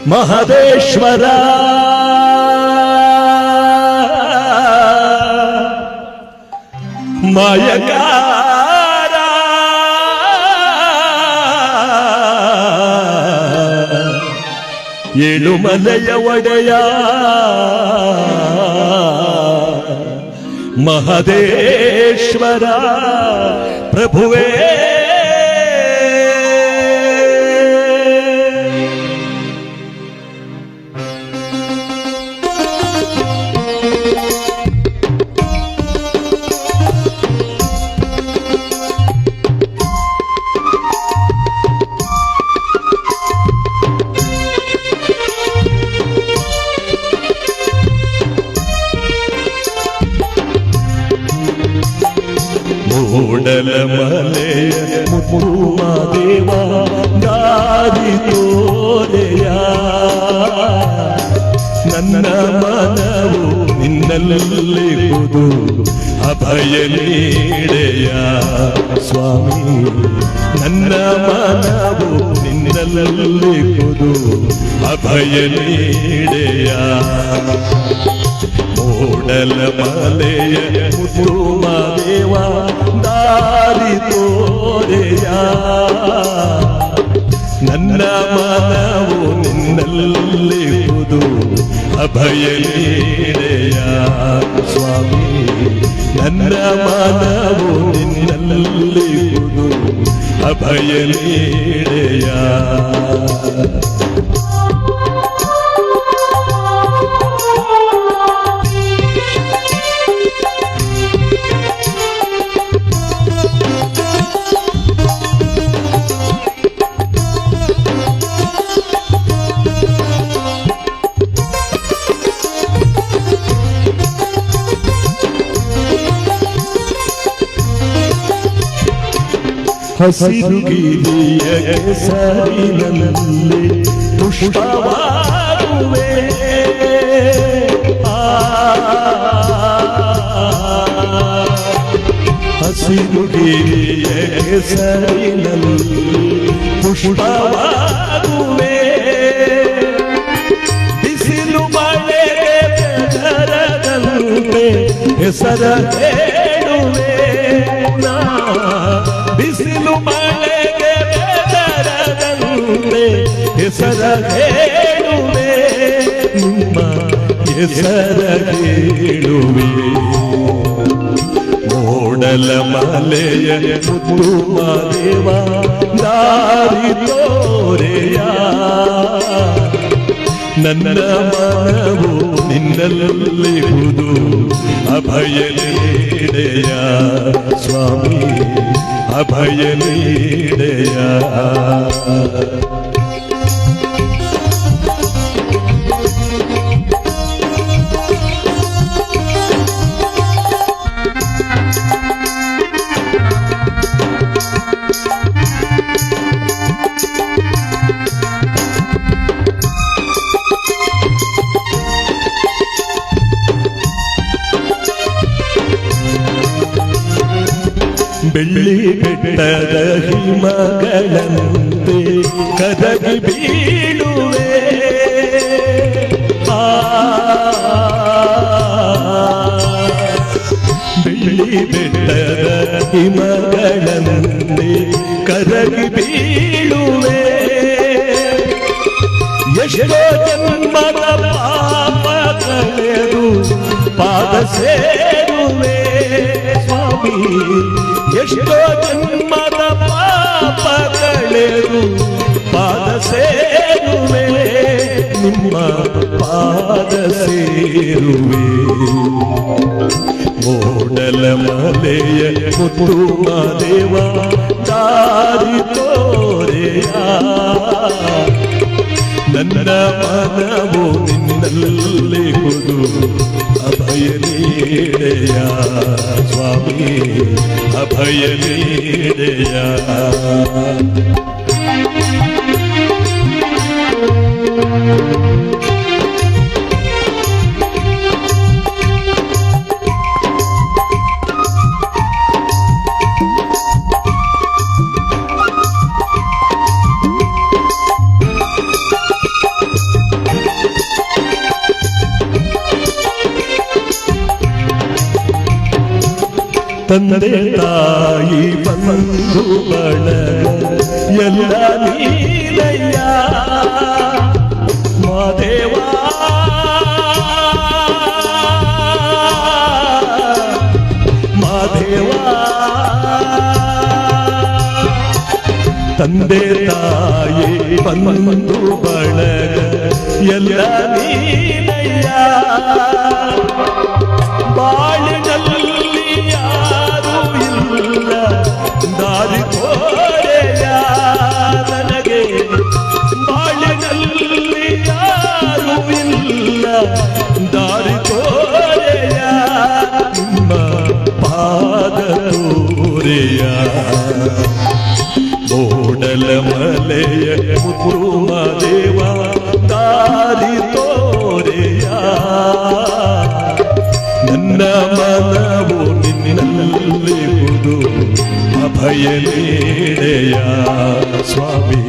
ಮಹದೇಶ್ವರ ಮಾಯಕಾರ ಏಳುಮಲೆಯ ಒಡೆಯ ಮಹದೇಶ್ವರ ಪ್ರಭುವೇ ಮೂಡಲ ಮಲೆಯ ಮುತ್ತುಮಾದೇವ ದಾರಿ ತೋರೆಯ ನನ್ನ ಮನವು ನಿನ್ನಲ್ಲಿರುವುದು ಅಭಯ ನೀಡೆಯ ಸ್ವಾಮಿ ನನ್ನ ಮನವು ನಿನ್ನಲ್ಲಿರುವುದು ಅಭಯ ನೀಡೆಯ ಮೂಡಲ ಮಲೆಯ ಮುತ್ತುಮಾದೇವ ದಾರಿ ತೋರೆಯ ನನ್ನ ಮನವು ನಿನ್ನಲ್ಲಿರುವುದು ಅಭಯ ನೀಡೆಯ ಸ್ವಾಮಿ ನನ್ನ ಮನವು ನಿನ್ನಲ್ಲಿರುವುದು ಅಭಯ ನೀಡೆಯ ಹಸಿರು ಗಿರಿಯ ಕೆಸರಿನಲ್ಲಿ ಪುಷ್ಪವಾಗುವೆ ಹಸಿರು ಗಿರಿಯ ಕೆಸರಿನಲ್ಲಿ ಪುಷ್ಪವಾಗುವೆ ಬಿಸಿಲು ಮಳೆಗೆ ಬೆದರದಂತೆ ಹೆಸರ ಹೇಳುವೆ ಬಿಸಿಲು ಮಳೆಗೆ ಬೆದರದಂತೆ ಹೆಸರ ಹೇಳುವೆ ನಿಮ್ಮ ಹೆಸರ ಹೇಳುವೆ ಮೂಡಲ ಮಲೆಯ ಮುತ್ತುಮಾದೇವ ದಾರಿ ತೋರೆಯ ನನ್ನ ಮನವು ನಿನ್ನಲ್ಲಿರುವುದು ಅಭಯ ನೀಡೆಯ ಸ್ವಾಮಿ ಅಭಯ ನೀಡೆಯ ಬೆಳ್ಳಿ ಬೆಟ್ಟದ ಹಿಮಗಳಂತೆ ಕರಗಿ ಬೀಳುವೆ ಬೆಳ್ಳಿ ಬೆಟ್ಟದ ಹಿಮಗಳಂತೆ ಕರಗಿ ಬೀಳುವೆ ಎಷ್ಟೋ ಜನ್ಮದ ಪಾಪ ಕಳೆದು ಪಾದ ಸೇರುವೆ ಸ್ವಾಮಿ ಎಷ್ಟೋ ಜನ್ಮದ ಪಾಪ ಕಳೆದು ಪಾದ ಸೇರುವೆ ನಿಮ್ಮ ಪಾದ ಸೇರುವೆ ಮೂಡಲ ಮಲೆಯ ಮುತ್ತುಮಾದೇವ ದಾರಿ ತೋರೆಯ ನನ್ನ ಮನವು ನಿನ್ನಲ್ಲಿರುವುದು ಅಭಯ ನೀಡೆಯ ಸ್ವಾಮಿ ಅಭಯ ನೀಡೆಯ ತಂದೆ ತಾಯಿ ಬಂಧು ಬಳಗ ಎಲ್ಲ ನೀನಯ್ಯ ಮಾದೇವ ಮಾದೇವ ತಂದೆ ತಾಯಿ ಬಂಧು ಬಳಗ ಎಲ್ಲ ನೀನಯ್ಯ ಬಾಳಿನಲ್ಲಿ ಯಾರೂ ಇಲ್ಲ ದಾರಿ ತೋರೆಯ ನನಗೆ ಬಾಳಿನಲ್ಲಿ ಯಾರೂ ಇಲ್ಲ ದಾರಿ ತೋರೆಯ ನಿಮ್ಮ ಪಾದ ತೋರೆಯ ಮೂಡಲ ಮಲೆಯ ಮುತ್ತುಮದೇವ ದಾರಿ ತೋರೆಯ ನನ್ನ ಮನವು ನಿನ್ನಲ್ಲಿರುವುದು ಅಭಯ ನೀಡೆಯ ಸ್ವಾಮಿ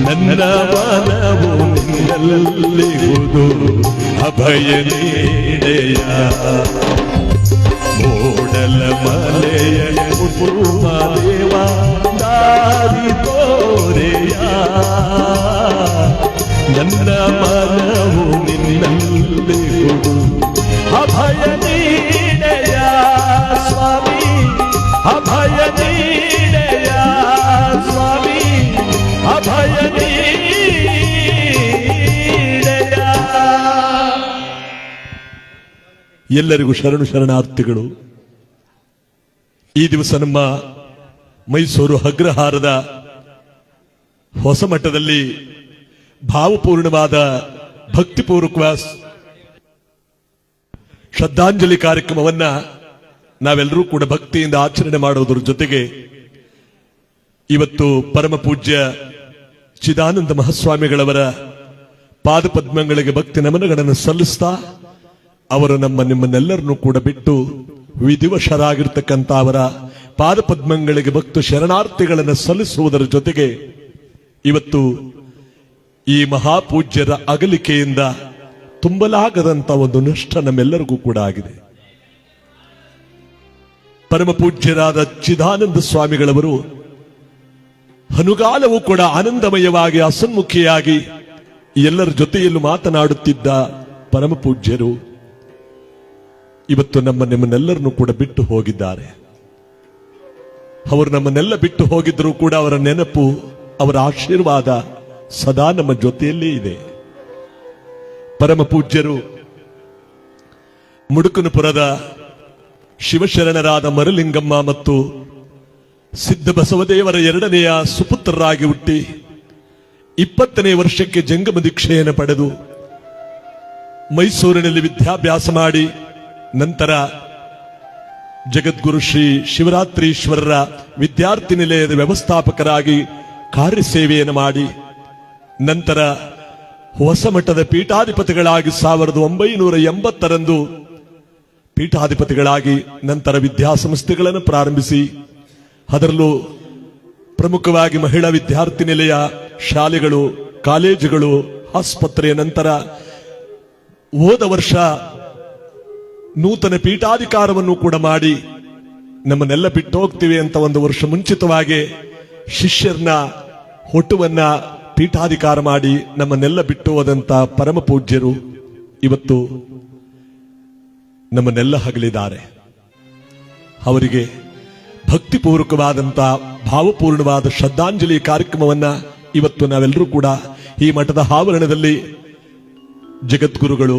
ನನ್ನ ಮನವು ನಿನ್ನಲ್ಲಿರುವುದು ಅಭಯ ನೀಡೆಯ ಮೂಡಲ ಮಲೆಯ ಮುತ್ತುಮದೇವ ದಾರಿ ತೋರೆಯ ನನ್ನ ಮನವು ನಿನ್ನಲ್ಲಿರುವುದು ಅಭಯ ನೀಡೆಯ ಸ್ವಾಮಿ ಅಭಯ ನೀಡೆಯ ಸ್ವಾಮಿ ಅಭಯ ನೀಡೆಯ. ಎಲ್ಲರಿಗೂ ಶರಣು ಶರಣಾರ್ಥಿಗಳು. ಈ ದಿವಸ ನಮ್ಮ ಮೈಸೂರು ಅಗ್ರಹಾರದ ಹೊಸ ಮಠದಲ್ಲಿ ಭಾವಪೂರ್ಣವಾದ ಭಕ್ತಿಪೂರ್ವಕ ಶ್ರದ್ಧಾಂಜಲಿ ಕಾರ್ಯಕ್ರಮವನ್ನ ನಾವೆಲ್ಲರೂ ಕೂಡ ಭಕ್ತಿಯಿಂದ ಆಚರಣೆ ಮಾಡುವುದರ ಜೊತೆಗೆ ಇವತ್ತು ಪರಮ ಪೂಜ್ಯ ಚಿದಾನಂದ ಮಹಾಸ್ವಾಮಿಗಳವರ ಪಾದಪದ್ಮಗಳಿಗೆ ಭಕ್ತಿ ನಮನಗಳನ್ನು ಸಲ್ಲಿಸ್ತಾ ಅವರು ನಿಮ್ಮನ್ನೆಲ್ಲರನ್ನೂ ಕೂಡ ಬಿಟ್ಟು ವಿಧಿವಶರಾಗಿರ್ತಕ್ಕಂಥ ಅವರ ಪಾದಪದ್ಮಗಳಿಗೆ ಭಕ್ತ ಶರಣಾರ್ಥಿಗಳನ್ನು ಸಲ್ಲಿಸುವುದರ ಜೊತೆಗೆ ಇವತ್ತು ಈ ಮಹಾಪೂಜ್ಯರ ಅಗಲಿಕೆಯಿಂದ ತುಂಬಲಾಗದಂತ ಒಂದು ನಷ್ಟ ನಮ್ಮೆಲ್ಲರಿಗೂ ಕೂಡ ಆಗಿದೆ. ಪರಮ ಪೂಜ್ಯರಾದ ಚಿದಾನಂದ ಸ್ವಾಮಿಗಳವರು ಅನುಗಾಲವೂ ಕೂಡ ಆನಂದಮಯವಾಗಿ ಹಸನ್ಮುಖಿಯಾಗಿ ಎಲ್ಲರ ಜೊತೆಯಲ್ಲೂ ಮಾತನಾಡುತ್ತಿದ್ದ ಪರಮ ಪೂಜ್ಯರು ಇವತ್ತು ನಿಮ್ಮನ್ನೆಲ್ಲರನ್ನೂ ಕೂಡ ಬಿಟ್ಟು ಹೋಗಿದ್ದಾರೆ. ಅವರು ನಮ್ಮನ್ನೆಲ್ಲ ಬಿಟ್ಟು ಹೋಗಿದ್ರು ಕೂಡ ಅವರ ನೆನಪು, ಅವರ ಆಶೀರ್ವಾದ ಸದಾ ನಮ್ಮ ಜೊತೆಯಲ್ಲೇ ಇದೆ. ಪರಮ ಪೂಜ್ಯರು ಮುಡುಕನಪುರದ ಶಿವಶರಣರಾದ ಮರಲಿಂಗಮ್ಮ ಮತ್ತು ಸಿದ್ಧ ಬಸವದೇವರ ಎರಡನೆಯ ಸುಪುತ್ರರಾಗಿ ಹುಟ್ಟಿ 20ನೇ ವರ್ಷಕ್ಕೆ ಜಂಗಮ ದೀಕ್ಷೆಯನ್ನು ಪಡೆದು ಮೈಸೂರಿನಲ್ಲಿ ವಿದ್ಯಾಭ್ಯಾಸ ಮಾಡಿ ನಂತರ ಜಗದ್ಗುರು ಶ್ರೀ ಶಿವರಾತ್ರೀಶ್ವರರ ವಿದ್ಯಾರ್ಥಿ ನಿಲಯದ ವ್ಯವಸ್ಥಾಪಕರಾಗಿ ಕಾರ್ಯಸೇವೆಯನ್ನು ಮಾಡಿ ನಂತರ ಹೊಸ ಮಠದ ಪೀಠಾಧಿಪತಿಗಳಾಗಿ 1980ರಂದು ಪೀಠಾಧಿಪತಿಗಳಾಗಿ ನಂತರ ವಿದ್ಯಾಸಂಸ್ಥೆಗಳನ್ನು ಪ್ರಾರಂಭಿಸಿ ಅದರಲ್ಲೂ ಪ್ರಮುಖವಾಗಿ ಮಹಿಳಾ ವಿದ್ಯಾರ್ಥಿ ನಿಲಯ, ಶಾಲೆಗಳು, ಕಾಲೇಜುಗಳು, ಆಸ್ಪತ್ರೆಯ ನಂತರ ಹೋದ ವರ್ಷ ನೂತನ ಪೀಠಾಧಿಕಾರವನ್ನು ಕೂಡ ಮಾಡಿ ನಮ್ಮನ್ನೆಲ್ಲ ಬಿಟ್ಟು ಹೋಗ್ತೀವಿ ಅಂತ ಒಂದು ವರ್ಷ ಮುಂಚಿತವಾಗಿ ಶಿಷ್ಯರನ್ನ ಹೊಟ್ಟುವನ್ನ ಪೀಠಾಧಿಕಾರ ಮಾಡಿ ನಮ್ಮನ್ನೆಲ್ಲ ಬಿಟ್ಟು ಹೋದಂತ ಪರಮ ಪೂಜ್ಯರು ಇವತ್ತು ನಮ್ಮನ್ನೆಲ್ಲ ಹಗಲಿದ್ದಾರೆ. ಅವರಿಗೆ ಭಕ್ತಿಪೂರ್ವಕವಾದಂತ ಭಾವಪೂರ್ಣವಾದ ಶ್ರದ್ಧಾಂಜಲಿ ಕಾರ್ಯಕ್ರಮವನ್ನ ಇವತ್ತು ನಾವೆಲ್ಲರೂ ಕೂಡ ಈ ಮಠದ ಆವರಣದಲ್ಲಿ ಜಗದ್ಗುರುಗಳು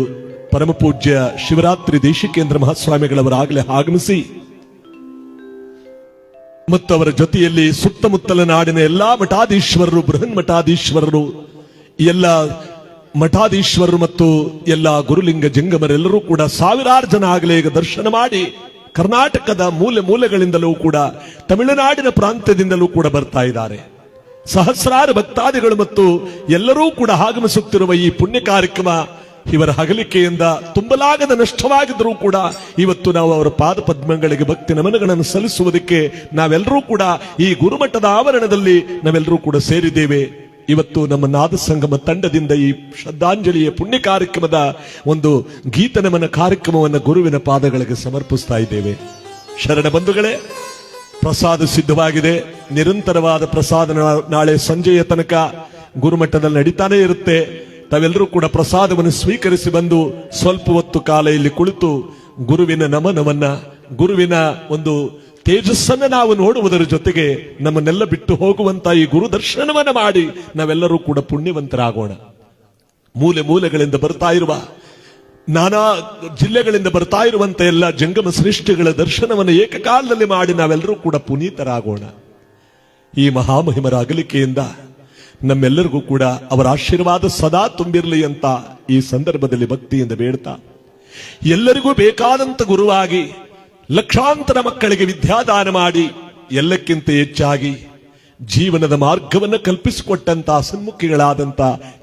ಪರಮ ಪೂಜ್ಯ ಶಿವರಾತ್ರಿ ದೇಶಿಕೇಂದ್ರ ಮಹಾಸ್ವಾಮಿಗಳವರಾಗಲೇ ಆಗಮಿಸಿ ಮತ್ತು ಅವರ ಜೊತೆಯಲ್ಲಿ ಸುತ್ತಮುತ್ತಲ ನಾಡಿನ ಎಲ್ಲಾ ಮಠಾಧೀಶ್ವರರು, ಬೃಹನ್ ಮಠಾಧೀಶ್ವರರು, ಎಲ್ಲ ಮಠಾಧೀಶ್ವರರು ಮತ್ತು ಎಲ್ಲ ಗುರುಲಿಂಗ ಜಂಗಮರೆಲ್ಲರೂ ಕೂಡ ಸಾವಿರಾರು ಜನ ಆಗಲೇ ಈಗ ದರ್ಶನ ಮಾಡಿ ಕರ್ನಾಟಕದ ಮೂಲೆ ಮೂಲೆಗಳಿಂದಲೂ ಕೂಡ ತಮಿಳುನಾಡಿನ ಪ್ರಾಂತ್ಯದಿಂದಲೂ ಕೂಡ ಬರ್ತಾ ಇದ್ದಾರೆ. ಸಹಸ್ರಾರು ಭಕ್ತಾದಿಗಳು ಮತ್ತು ಎಲ್ಲರೂ ಕೂಡ ಆಗಮಿಸುತ್ತಿರುವ ಈ ಪುಣ್ಯ ಕಾರ್ಯಕ್ರಮ ಇವರ ಅಗಲಿಕೆಯಿಂದ ತುಂಬಲಾಗದ ನಷ್ಟವಾಗಿದ್ರೂ ಕೂಡ ಇವತ್ತು ನಾವು ಅವರ ಪಾದ ಪದ್ಮಗಳಿಗೆ ಭಕ್ತಿ ನಮನಗಳನ್ನು ಸಲ್ಲಿಸುವುದಕ್ಕೆ ನಾವೆಲ್ಲರೂ ಕೂಡ ಈ ಗುರುಮಠದ ಆವರಣದಲ್ಲಿ ನಾವೆಲ್ಲರೂ ಕೂಡ ಸೇರಿದ್ದೇವೆ. ಇವತ್ತು ನಮ್ಮ ನಾದ ಸಂಗಮ ತಂಡದಿಂದ ಈ ಶ್ರದ್ಧಾಂಜಲಿಯ ಪುಣ್ಯ ಕಾರ್ಯಕ್ರಮದ ಒಂದು ಗೀತ ನಮನ ಕಾರ್ಯಕ್ರಮವನ್ನು ಗುರುವಿನ ಪಾದಗಳಿಗೆ ಸಮರ್ಪಿಸ್ತಾ ಇದ್ದೇವೆ. ಶರಣ ಬಂಧುಗಳೇ, ಪ್ರಸಾದ ಸಿದ್ಧವಾಗಿದೆ. ನಿರಂತರವಾದ ಪ್ರಸಾದ ನಾಳೆ ಸಂಜೆಯ ತನಕ ಗುರುಮಠದಲ್ಲಿ ನಡೀತಾನೆ ಇರುತ್ತೆ. ತಾವೆಲ್ಲರೂ ಕೂಡ ಪ್ರಸಾದವನ್ನು ಸ್ವೀಕರಿಸಿ ಬಂದು ಸ್ವಲ್ಪ ಹೊತ್ತು ಕಾಲ ಇಲ್ಲಿ ಕುಳಿತು ಗುರುವಿನ ನಮನವನ್ನ, ಗುರುವಿನ ಒಂದು ತೇಜಸ್ಸನ್ನ ನಾವು ನೋಡುವುದರ ಜೊತೆಗೆ ನಮ್ಮನ್ನೆಲ್ಲ ಬಿಟ್ಟು ಹೋಗುವಂತ ಈ ಗುರು ದರ್ಶನವನ್ನ ಮಾಡಿ ನಾವೆಲ್ಲರೂ ಕೂಡ ಪುಣ್ಯವಂತರಾಗೋಣ. ಮೂಲೆ ಮೂಲೆಗಳಿಂದ ಬರ್ತಾ ಇರುವ, ನಾನಾ ಜಿಲ್ಲೆಗಳಿಂದ ಬರ್ತಾ ಇರುವಂತ ಎಲ್ಲ ಜಂಗಮ ಸೃಷ್ಟಿಗಳ ದರ್ಶನವನ್ನು ಏಕಕಾಲದಲ್ಲಿ ಮಾಡಿ ನಾವೆಲ್ಲರೂ ಕೂಡ ಪುನೀತರಾಗೋಣ. ಈ ಮಹಾಮಹಿಮರ ಅಗಲಿಕೆಯಿಂದ ನಮ್ಮೆಲ್ಲರಿಗೂ ಕೂಡ ಅವರ ಆಶೀರ್ವಾದ ಸದಾ ತುಂಬಿರಲಿ ಅಂತ ಈ ಸಂದರ್ಭದಲ್ಲಿ ಭಕ್ತಿಯಿಂದ ಬೇಡ್ತಾ, ಎಲ್ಲರಿಗೂ ಬೇಕಾದಂತ ಗುರುವಾಗಿ ಲಕ್ಷಾಂತರ ಮಕ್ಕಳಿಗೆ ವಿದ್ಯಾದಾನ ಮಾಡಿ ಎಲ್ಲಕ್ಕಿಂತ ಹೆಚ್ಚಾಗಿ ಜೀವನದ ಮಾರ್ಗವನ್ನು ಕಲ್ಪಿಸಿಕೊಟ್ಟಂತ ಸನ್ಮುಖಿಗಳಾದಂತ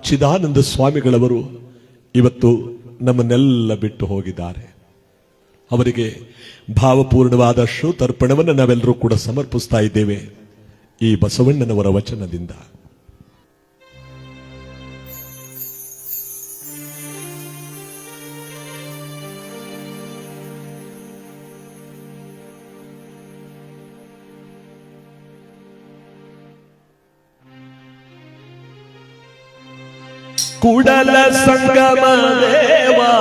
ಚಿದಾನಂದ ಸ್ವಾಮಿಗಳವರು ಇವತ್ತು ನಮ್ಮನ್ನೆಲ್ಲ ಬಿಟ್ಟು ಹೋಗಿದ್ದಾರೆ. ಅವರಿಗೆ ಭಾವಪೂರ್ಣವಾದ ಶ್ರೋತರ್ಪಣವನ್ನು ನಾವೆಲ್ಲರೂ ಕೂಡ ಸಮರ್ಪಿಸ್ತಾ ಇದ್ದೇವೆ ಈ ಬಸವಣ್ಣನವರ ವಚನದಿಂದ. ಕೂಡಲ ಸಂಗಮ ದೇವಾ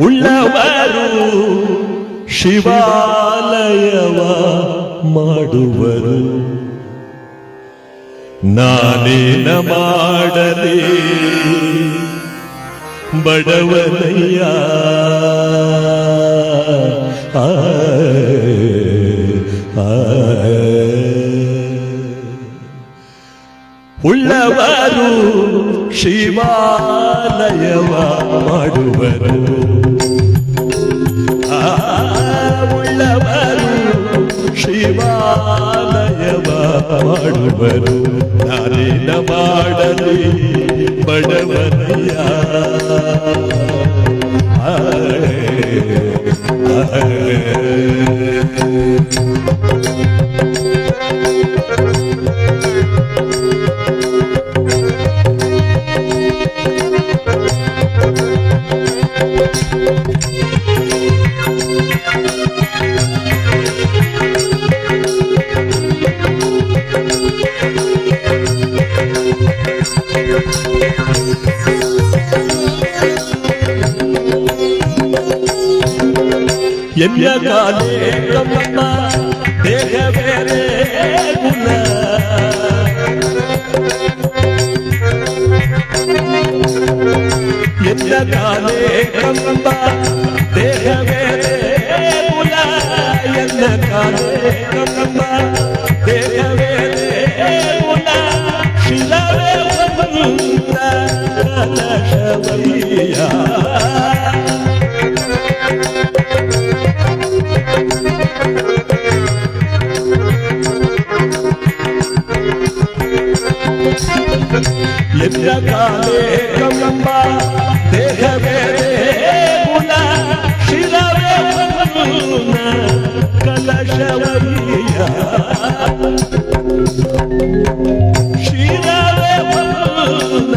ಉಳ್ಳವರು ಶಿವಾಲಯವ ಮಾಡುವರು, ನಾನೇನ ಮಾಡಲಿ ಬಡವನಯ್ಯ. ಉಳ್ಳವರು ಶಿವಾಲಯವ ಮಾಡುವರು, ಉಳ್ಳವರು ಶಿವಾಲಯವ ಮಾಡುವರು, ನಾನೇನ ಮಾಡಲಿ ಬಡವನಯ್ಯ. ಎನ್ನ ಕಾಲೇ ಕಮ್ಮ ದೇಹ ಬೇರೆ ಕುಲ, ಎನ್ನ ಕಾಲೇ ಕಮ್ಮ ದೇಹ ಬೇರೆ ಕುಲ, ಎನ್ನ ಕಾಲೇ ಕಮ್ಮ ದೇಹ ಬೇರೆ ಕುಲ, ಶಿಲವೇ ಬಂದ ಕಲಶವಯ್ಯ. ಎನ್ನ ಕಾಲೇ ಕಮ್ಮ ದೇಹ ಬೇರೆ ಕುಲ, ಶಿಲವೇ ಬಂದ ಕಲಶವಯ್ಯ. ಶಿಲವೇ ಬಂದ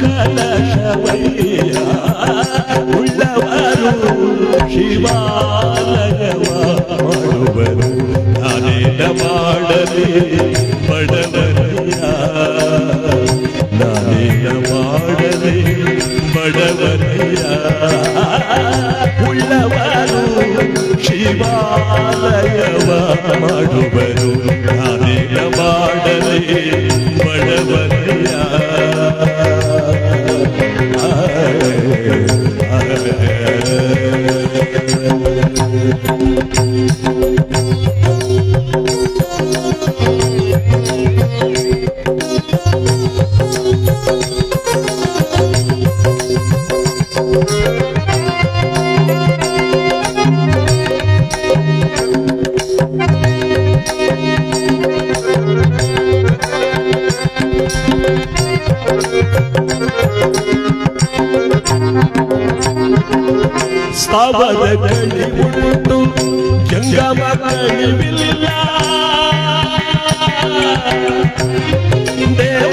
ಕಲಶವಯ್ಯ. ಉಳ್ಳವರು ಶಿವಾಲಯವ ಮಾಡುವರು, ನಾನೇನ ಮಾಡಲಿ ಬಡವನಯ್ಯ. ನಾನೇನ ಮಾಡಲಿ ಬಡವನಯ್ಯ. ಉಳ್ಳವರು ಶಿವಾಲಯವ ಮಾಡುವರು, ನಾನೇನ ಮಾಡಲಿ ಬಡವನಯ್ಯ. ಸ್ಥಾವರ ಕಳಿವುಂಟು ಜಂಗಮ ಕಳಿವಿಲ್ಲ, ದೇವ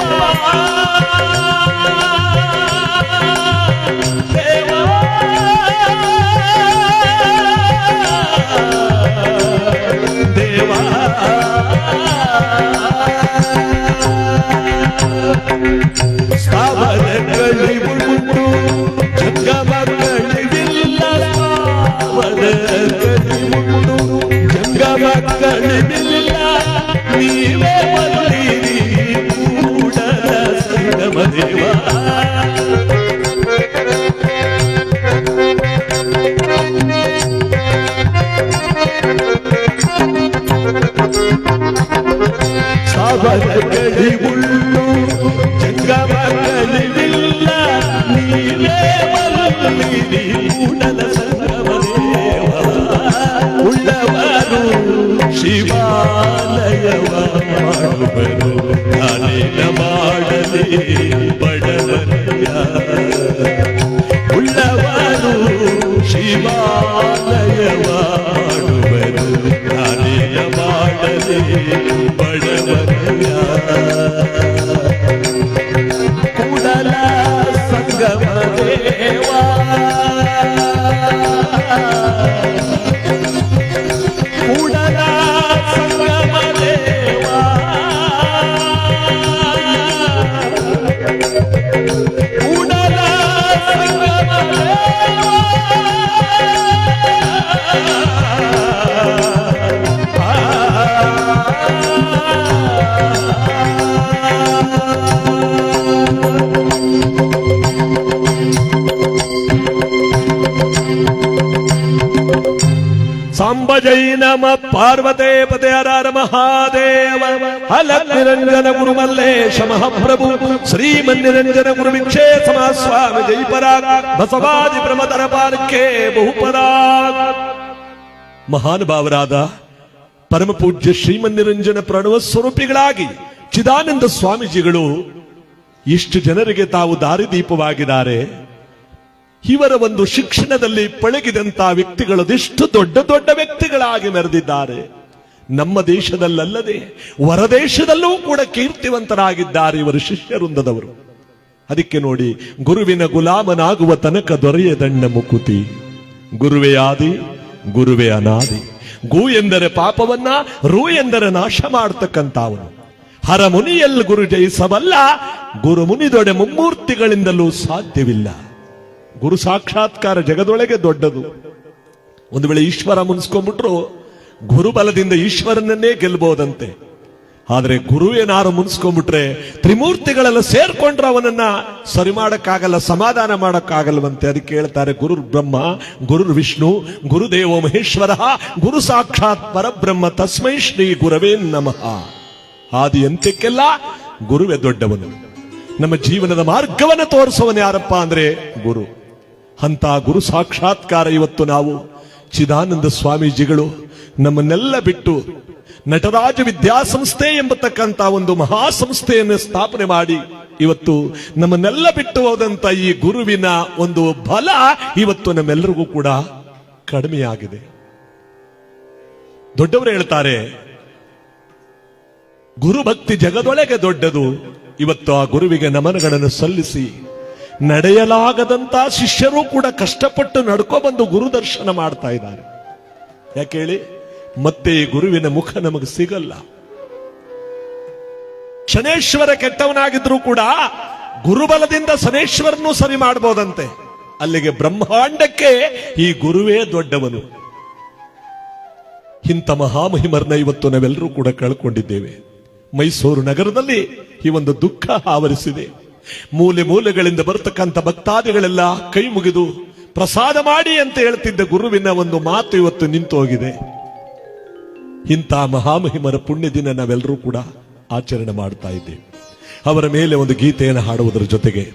ಮಾಡಲಿ ನೀ ಕೂಡಲ ಸಂಗಮದೇವ ಉಳ್ಳವರು ಶಿವಾಲಯವ ಮಾಡುವರು ನಾನೇನ ಮಾಡಲಿ ಬಡವರಿಯ ಉಳ್ಳವರು ಶಿವಾಲಯವ ಮಾಡುವರು ನಾನೇನ ಮಾಡಲಿ ಬಡವರಿಯ ಕೂಡಲ ಸಂಗಮದೇವ ಕೂಡಲ ಸಂಗಮದೇವ ಕೂಡಲ ಸಾಂಬ ಜೈ ನಮ ಪಾರ್ವತೇ ಪದೇ ಹರ ಮಹಾದೇವ ಹಲ ನಿರಂಜನ ಗುರು ಮಲ್ಲೇಶ ಮಹಾಪ್ರಭು ಶ್ರೀಮನ್ನಿರಂಜನ ಗುರು ವಿಕ್ಷೇ ಸಮ ಸ್ವಾಮಿ ಜೈ ಪರಾಗ ಬಸವಾದಿ ಪ್ರಮದರ ಪಾಲಕ್ಕೆ ಬಹುಪರಾಗ. ಮಹಾನುಭಾವರಾದ ಪರಮ ಪೂಜ್ಯ ಶ್ರೀಮನ್ನಿರಂಜನ ಪ್ರಣವ ಸ್ವರೂಪಿಗಳಾಗಿ ಚಿದಾನಂದ ಸ್ವಾಮೀಜಿಗಳು ಇಷ್ಟು ಜನರಿಗೆ ತಾವು ದಾರಿದೀಪವಾಗಿದ್ದಾರೆ. ಇವರ ಒಂದು ಶಿಕ್ಷಣದಲ್ಲಿ ಪಳಗಿದಂತಹ ವ್ಯಕ್ತಿಗಳು ಅದೆಷ್ಟು ದೊಡ್ಡ ದೊಡ್ಡ ವ್ಯಕ್ತಿಗಳಾಗಿ ಮೆರೆದಿದ್ದಾರೆ. ನಮ್ಮ ದೇಶದಲ್ಲಲ್ಲದೆ ಹೊರದೇಶದಲ್ಲೂ ಕೂಡ ಕೀರ್ತಿವಂತರಾಗಿದ್ದಾರೆ ಇವರು ಶಿಷ್ಯವೃಂದದವರು. ಅದಕ್ಕೆ ನೋಡಿ, ಗುರುವಿನ ಗುಲಾಮನಾಗುವ ತನಕ ದೊರೆಯದಣ್ಣ ಮುಕುತಿ, ಗುರುವೇ ಆದಿ ಗುರುವೇ ಅನಾದಿ, ಗು ಎಂದರೆ ಪಾಪವನ್ನ, ರು ಎಂದರೆ ನಾಶ ಮಾಡತಕ್ಕಂಥವನು. ಹರ ಮುನಿಯಲ್ಲಿ ಗುರು ಜಯಿಸಬಲ್ಲ, ಗುರು ಮುನಿದೊಡೆ ಮುಮ್ಮೂರ್ತಿಗಳಿಂದಲೂ ಸಾಧ್ಯವಿಲ್ಲ. ಗುರು ಸಾಕ್ಷಾತ್ಕಾರ ಜಗದೊಳಗೆ ದೊಡ್ಡದು. ಒಂದು ವೇಳೆ ಈಶ್ವರ ಮುನ್ಸ್ಕೊಂಡ್ಬಿಟ್ರು ಗುರುಬಲದಿಂದ ಈಶ್ವರನನ್ನೇ ಗೆಲ್ಲಬಹುದಂತೆ. ಆದ್ರೆ ಗುರುವೇನಾರು ಮುನ್ಸ್ಕೊಂಡ್ಬಿಟ್ರೆ ತ್ರಿಮೂರ್ತಿಗಳೆಲ್ಲ ಸೇರ್ಕೊಂಡ್ರೆ ಅವನನ್ನ ಸರಿ ಮಾಡಕ್ಕಾಗಲ್ಲ, ಸಮಾಧಾನ ಮಾಡಕ್ಕಾಗಲ್ವಂತೆ. ಅದಕ್ಕೆ ಹೇಳ್ತಾರೆ, ಗುರು ಬ್ರಹ್ಮ ಗುರು ವಿಷ್ಣು ಗುರುದೇವೋ ಮಹೇಶ್ವರ ಗುರು ಸಾಕ್ಷಾತ್ ಪರಬ್ರಹ್ಮ ತಸ್ಮೈ ಶ್ರೀ ಗುರವೇ ನಮಃ. ಆದಿ ಅಂತ್ಯಕ್ಕೆಲ್ಲ ಗುರುವೇ ದೊಡ್ಡವನು. ನಮ್ಮ ಜೀವನದ ಮಾರ್ಗವನ್ನು ತೋರಿಸುವನು ಯಾರಪ್ಪ ಅಂದ್ರೆ ಗುರು. ಅಂತ ಗುರು ಸಾಕ್ಷಾತ್ಕಾರ ಇವತ್ತು ನಾವು ಚಿದಾನಂದ ಸ್ವಾಮೀಜಿಗಳು ನಮ್ಮನ್ನೆಲ್ಲ ಬಿಟ್ಟು ನಟರಾಜ ವಿದ್ಯಾಸಂಸ್ಥೆ ಎಂಬತಕ್ಕಂತ ಒಂದು ಮಹಾಸಂಸ್ಥೆಯನ್ನು ಸ್ಥಾಪನೆ ಮಾಡಿ ಇವತ್ತು ನಮ್ಮನ್ನೆಲ್ಲ ಬಿಟ್ಟು ಹೋದಂತ ಈ ಗುರುವಿನ ಒಂದು ಬಲ ಇವತ್ತು ನಮ್ಮೆಲ್ಲರಿಗೂ ಕೂಡ ಕಡಿಮೆಯಾಗಿದೆ. ದೊಡ್ಡವರು ಹೇಳ್ತಾರೆ, ಗುರುಭಕ್ತಿ ಜಗದೊಳಗೆ ದೊಡ್ಡದು. ಇವತ್ತು ಆ ಗುರುವಿಗೆ ನಮನಗಳನ್ನು ಸಲ್ಲಿಸಿ ನಡೆಯಲಾಗದಂತ ಶಿಷ್ಯರು ಕೂಡ ಕಷ್ಟಪಟ್ಟು ನಡ್ಕೊಬಂದು ಗುರು ದರ್ಶನ ಮಾಡ್ತಾ ಇದ್ದಾರೆ. ಯಾಕೆ ಹೇಳಿ, ಮತ್ತೆ ಈ ಗುರುವಿನ ಮುಖ ನಮಗೆ ಸಿಗಲ್ಲ. ಶನೇಶ್ವರ ಕೆಟ್ಟವನಾಗಿದ್ರು ಕೂಡ ಗುರುಬಲದಿಂದ ಶನೇಶ್ವರನ್ನು ಸರಿ ಮಾಡಬಹುದಂತೆ. ಅಲ್ಲಿಗೆ ಬ್ರಹ್ಮಾಂಡಕ್ಕೆ ಈ ಗುರುವೇ ದೊಡ್ಡವನು. ಇಂಥ ಮಹಾಮಹಿಮರನ್ನ ಇವತ್ತು ನಾವೆಲ್ಲರೂ ಕೂಡ ಕಳ್ಕೊಂಡಿದ್ದೇವೆ. ಮೈಸೂರು ನಗರದಲ್ಲಿ ಈ ಒಂದು ದುಃಖ ಆವರಿಸಿದೆ. ಮೂಲೆ ಮೂಲೆಗಳಿಂದ ಬರ್ತಕ್ಕಂಥ ಭಕ್ತಾದಿಗಳೆಲ್ಲ ಕೈ ಮುಗಿದು ಪ್ರಸಾದ ಮಾಡಿ ಅಂತ ಹೇಳ್ತಿದ್ದ ಗುರುವಿನ ಒಂದು ಮಾತು ಇವತ್ತು ನಿಂತು ಹೋಗಿದೆ. ಇಂಥ ಮಹಾಮಹಿಮರ ಪುಣ್ಯ ದಿನ ನಾವೆಲ್ಲರೂ ಕೂಡ ಆಚರಣೆ ಮಾಡ್ತಾ ಇದ್ದೇವೆ. ಅವರ ಮೇಲೆ ಒಂದು ಗೀತೆಯನ್ನು ಹಾಡುವುದರ ಜೊತೆಗೆ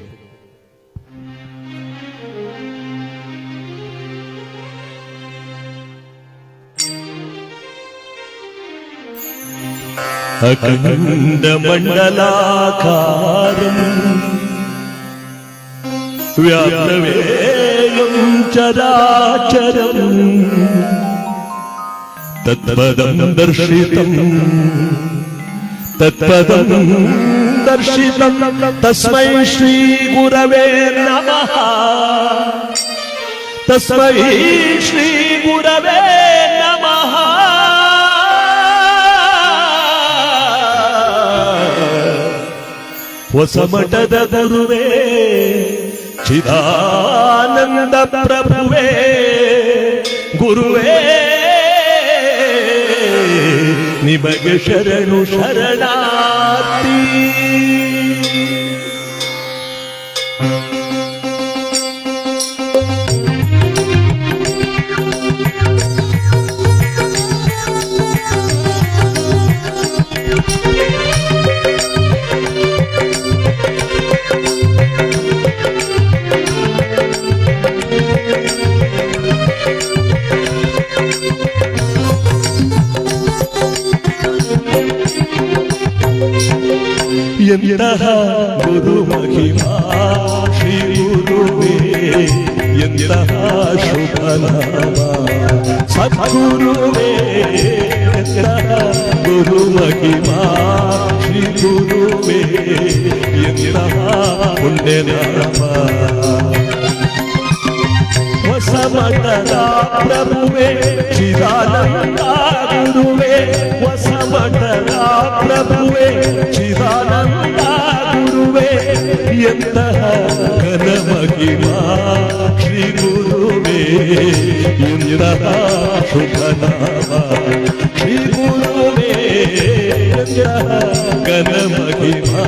ಅಖಂಡ ಮಂಡಲಾಕಾರಂ ವ್ಯಾಪ್ತವೇಯಂ ಚರಾಚರಂ ತತ್ಪದಂ ದರ್ಶಿತಂ ತಸ್ಮೈ ಶ್ರೀ ಗುರವೇ ನಮಃ. ತಸ್ಮೈ ಶ್ರೀ ಗುರವೇ ನಮಃ. ಹೊಸಮಠದ ಗುರುವೇ ಚಿದಾನಂದ ಪ್ರಭುವೇ ಗುರುವೇ ನಿಮಗೆ ಶರಣು ಶರಣಾರ್ಥಿ. ಎಂತಹ ಗುರು ಮಹಿಮಾ ಶ್ರೀ ಗುರುವೇ ಎಂತಹ ಶುಭ ನಾಮ ಸದ್ಗುರುವೇ ಎಂತಹ ಗುರು ಮಹಿಮಾ ಶ್ರೀ ಗುರುವೇ ಎಂತಹ ಪುಣ್ಯ ನಾಮ ಹೊಸ ಮಠದ ಪ್ರಭುವೇ ಚಿದಾನಂದ ಗುರುವೇ ಹೊಸ ಮಠದ ಪ್ರಭುವೇ ಚಿದಾನಂದ ಗುರುವೇ ಎಂತಹ ಘನ ಮಹಿಮಾ ಶ್ರೀ ಗುರುವೇ ಎಂತಹ ಶುಭ ನಾಮ ಶ್ರೀ ಗುರುವೇ ಎಂತಹ ಘನ ಮಹಿಮಾ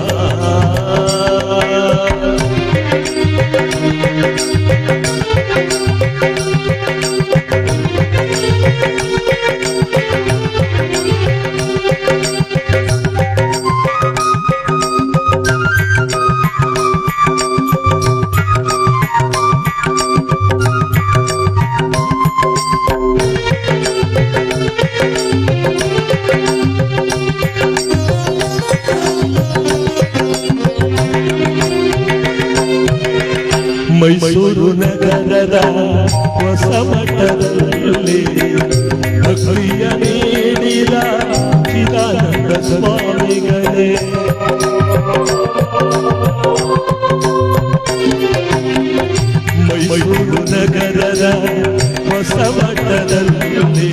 ಮೈಸೂರು ನಗರದ ಹೊಸ ಮಠದಲ್ಲಿ ಭಕ್ತಿಯ ನೀಡಿದ ಚಿದಾನಂದ ಸ್ವಾಮಿಗಳೇ ಮೈಸೂರು ನಗರದ ಹೊಸ ಮಠದಲ್ಲಿ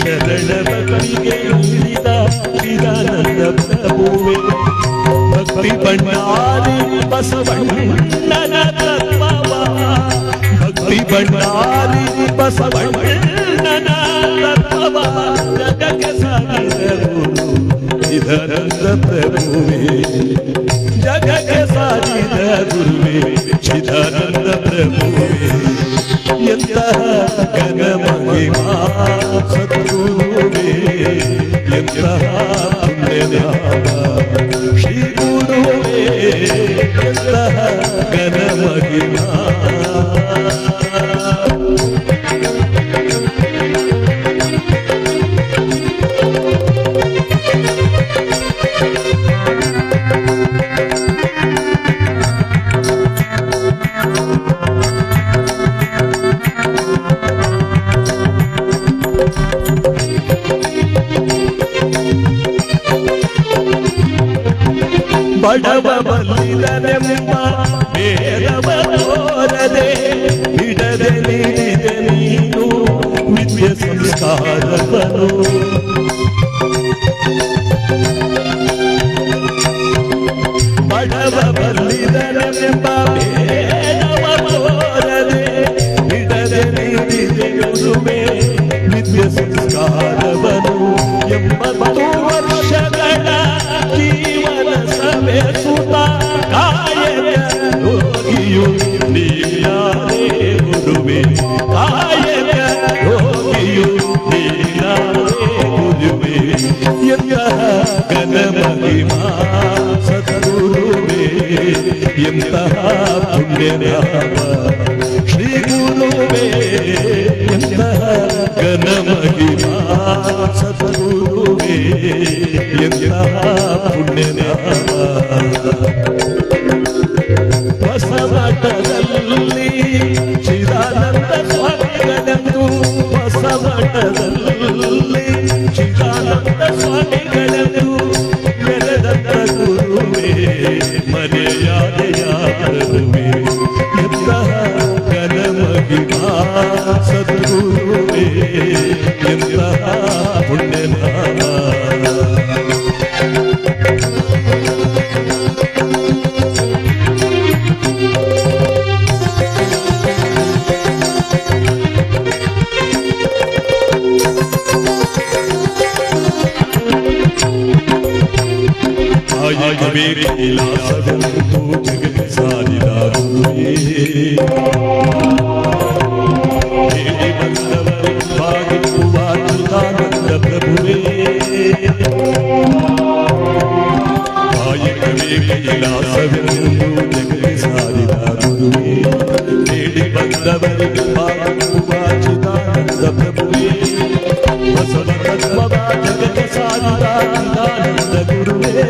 ಶರಣ ಭಕ್ತಿಗೆ ನೀಡಿದ ಚಿದಾನಂದ ಪ್ರಭುವೇ ಭಕ್ತಿ ಭಂಡಾರಿ ಬಸವಣ್ಣನ ತತ್ವವ ಭಕ್ತಿ ಭಂಡಾರಿ ಬಸವಣ್ಣನ ತತ್ವವ ಜಗಕ್ಕೆ ಸಾರಿದ ಗುರು ಚಿದಾನಂದ ಪ್ರಭುವೇ ಜಗಕ್ಕೆ ಸಾರಿದ ಗುರುವೇ ಚಿದಾನಂದ ಪ್ರಭುವೇ ಎಂತಹ ಘನ ಮಹಿಮಾ ಸದ್ಗುರುವೇ ಎಂತಹ ಪುಣ್ಯನಾಮ ಶ್ರೀ ಗುರುವೇ ಎಂತಹ ಘನ ಮಹಿಮಾ ಬಡವ ಬಲ್ಲಿದನೆಂಬ ಬೇಡವ ತೋರದೆ ಬಿಡದೆ ನೀಡಿದೆ ನೀನು ವಿದ್ಯೆ ಸಂಸ್ಕಾರವನ್ನು ಬಡವ ಬಲ್ಲಿದನೆಂಬ ಬೇಡವ ತೋರದೆ ಬಿಡದೆ ನೀಡಿದೆ ಗುರುವೇ ವಿದ್ಯೆ ಸಂಸ್ಕಾರವನ್ನು 80 ವರ್ಷಗಳ ಜೀವನ ಸವೆಸುತ್ತ ಕಾಯಕ ಯೋಗಿಯು ನೀನಾದೆ ಗುರುವೇ ಕಾಯಕ ಯೋಗಿಯು ನೀನಾದೆ ಗುರುವೇ ಎಂತಹ ಘನ ಮಹಿಮಾ ಸದ್ಗುರುವೇ ಎಂತಹ ಪುಣ್ಯನಾಮ ಶ್ರೀ ಗುರುವೇ ಎಂತಹ ಘನ ಮಹಿಮಾ ಸದ್ಗುರುವೇ ಎಂತಹ ಪುಣ್ಯನಾಮ ಹೊಸ ಮಠದಲ್ಲಿ ಚಿದಾನಂದ ಸ್ವಾಮಿಗಳೆಂದು ಹೊಸ ಮಠದಲ್ಲಿ ಚಿದಾನಂದ ಸ್ವಾಮಿಗಳೆಂದು ಮೆರೆದಂತ ಗುರುವೇ ಮರ್ಯಾದೆಯಾದರುವೆ ಎಂತಹ ಘನ ಮಹಿಮಾ ಸದ್ಗುರುವೇ ಎಂತಹ ಪುಣ್ಯನಾಮ ವಿಲಾಸವೆಂದು ಜಗಕ್ಕೆ ಸಾರಿದ ಗುರುವೇ ಹೇಳಿ ಬಂದವರು ಭಾಗಿಸುವ ಚಿದಾನಂದ ಪ್ರಭುವೇ ಕಾಯಕವೇ ವಿಲಾಸವೆಂದು ಜಗಕ್ಕೆ ಸಾರಿದ ಗುರುವೇ ಹೇಳಿ ಬಂದವರಿಗೆ ಭಾಗಿಸುವ ಚಿದಾನಂದ ಪ್ರಭುವೇ ಬಸವ ತತ್ವವ ಜಗಕ್ಕೆ ಸಾರಿದ ಚಿದಾನಂದ ಗುರುವೇ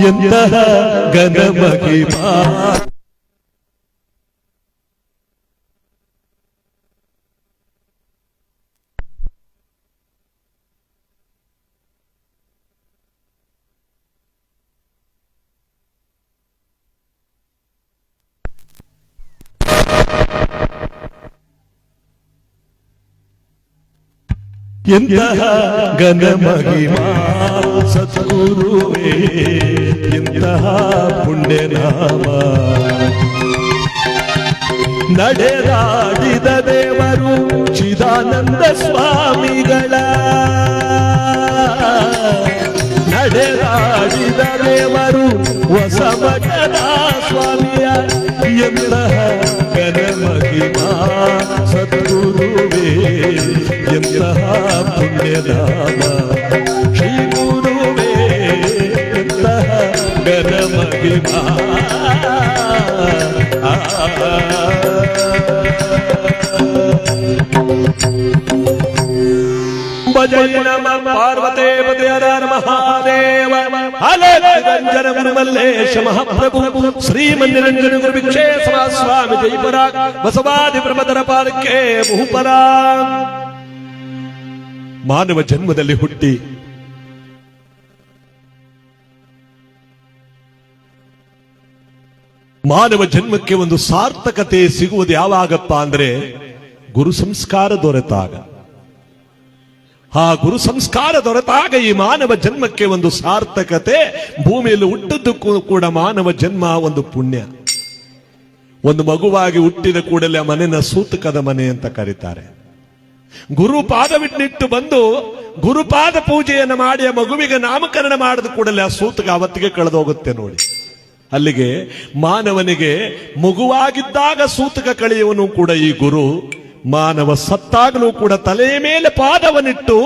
ಎಂತಹ ಘನ ಮಹಿಮಾ. ಎಂತಹ ಘನ ಮಹಿಮಾ ಸದ್ಗುರುವೇ, ಎಂತಹ ಪುಣ್ಯನಾಮ. ನಡೆದಾಡಿದ ದೇವರು ಚಿದಾನಂದ ಸ್ವಾಮಿಗಳ, ನಡೆದಾಡಿದ ದೇವರು ಹೊಸ ಮಠದ ಸ್ವಾಮಿಯ. ಎಂತಹ ಘನ ಮಹಿಮಾ ಸದ್ಗುರುವೇ, ಎಂತಹ ಪುಣ್ಯನಾಮ ಶ್ರೀ ಗುರುವೇ, ಎಂತಹ ಘನ ಮಹಿಮಾ. ಭಜಯ ನಮಃ ಪಾರ್ವತೇ ಪದೇ ಹರ ಹರ ಮಹಾದೇವ. ಹಲೇ ನಿರಂಜನ ಗುರುಮಲ್ಲೇಶ ಮಹಾಪ್ರಭು ಶ್ರೀಮನ್ನಿರಂಜನ ಗುರು ಭಿಕ್ಷೇಶ್ವರ ಸ್ವಾಮಿ ಜೈಪರ ಬಸವಾದಿ ಪ್ರಮದರ ಪಾದಕ್ಕೆ ಬಹುಪರ. ಮಾನವ ಜನ್ಮದಲ್ಲಿ ಹುಟ್ಟಿ ಮಾನವ ಜನ್ಮಕ್ಕೆ ಒಂದು ಸಾರ್ಥಕತೆ ಸಿಗುವುದು ಯಾವಾಗಪ್ಪ ಅಂದ್ರೆ ಗುರು ಸಂಸ್ಕಾರ ದೊರೆತಾಗ. ಆ ಗುರು ಸಂಸ್ಕಾರ ದೊರೆತಾಗ ಈ ಮಾನವ ಜನ್ಮಕ್ಕೆ ಒಂದು ಸಾರ್ಥಕತೆ. ಭೂಮಿಯಲ್ಲಿ ಹುಟ್ಟದ್ದಕ್ಕೂ ಕೂಡ ಮಾನವ ಜನ್ಮ ಒಂದು ಪುಣ್ಯ. ಒಂದು ಮಗುವಾಗಿ ಹುಟ್ಟಿದ ಕೂಡಲೇ ಆ ಮನೆನ ಸೂತಕದ ಮನೆ ಅಂತ ಕರೀತಾರೆ. ಗುರುಪಾದವಿಟ್ಟು ಬಂದು ಗುರುಪಾದ ಪೂಜೆಯನ್ನು ಮಾಡಿ ಆ ಮಗುವಿಗೆ ನಾಮಕರಣ ಮಾಡಿದ ಕೂಡಲೇ ಆ ಸೂತಕ ಅವತ್ತಿಗೆ ಕಳೆದೋಗುತ್ತೆ ನೋಡಿ. ಅಲ್ಲಿಗೆ ಮಾನವನಿಗೆ ಮಗುವಾಗಿದ್ದಾಗ ಸೂತಕ ಕಳೆಯುವನು ಕೂಡ ಈ ಗುರು. ಮಾನವ ಸತ್ತಾಗಲೂ ಕೂಡ ತಲೆಯ ಮೇಲೆ ಪಾದವನ್ನಿಟ್ಟು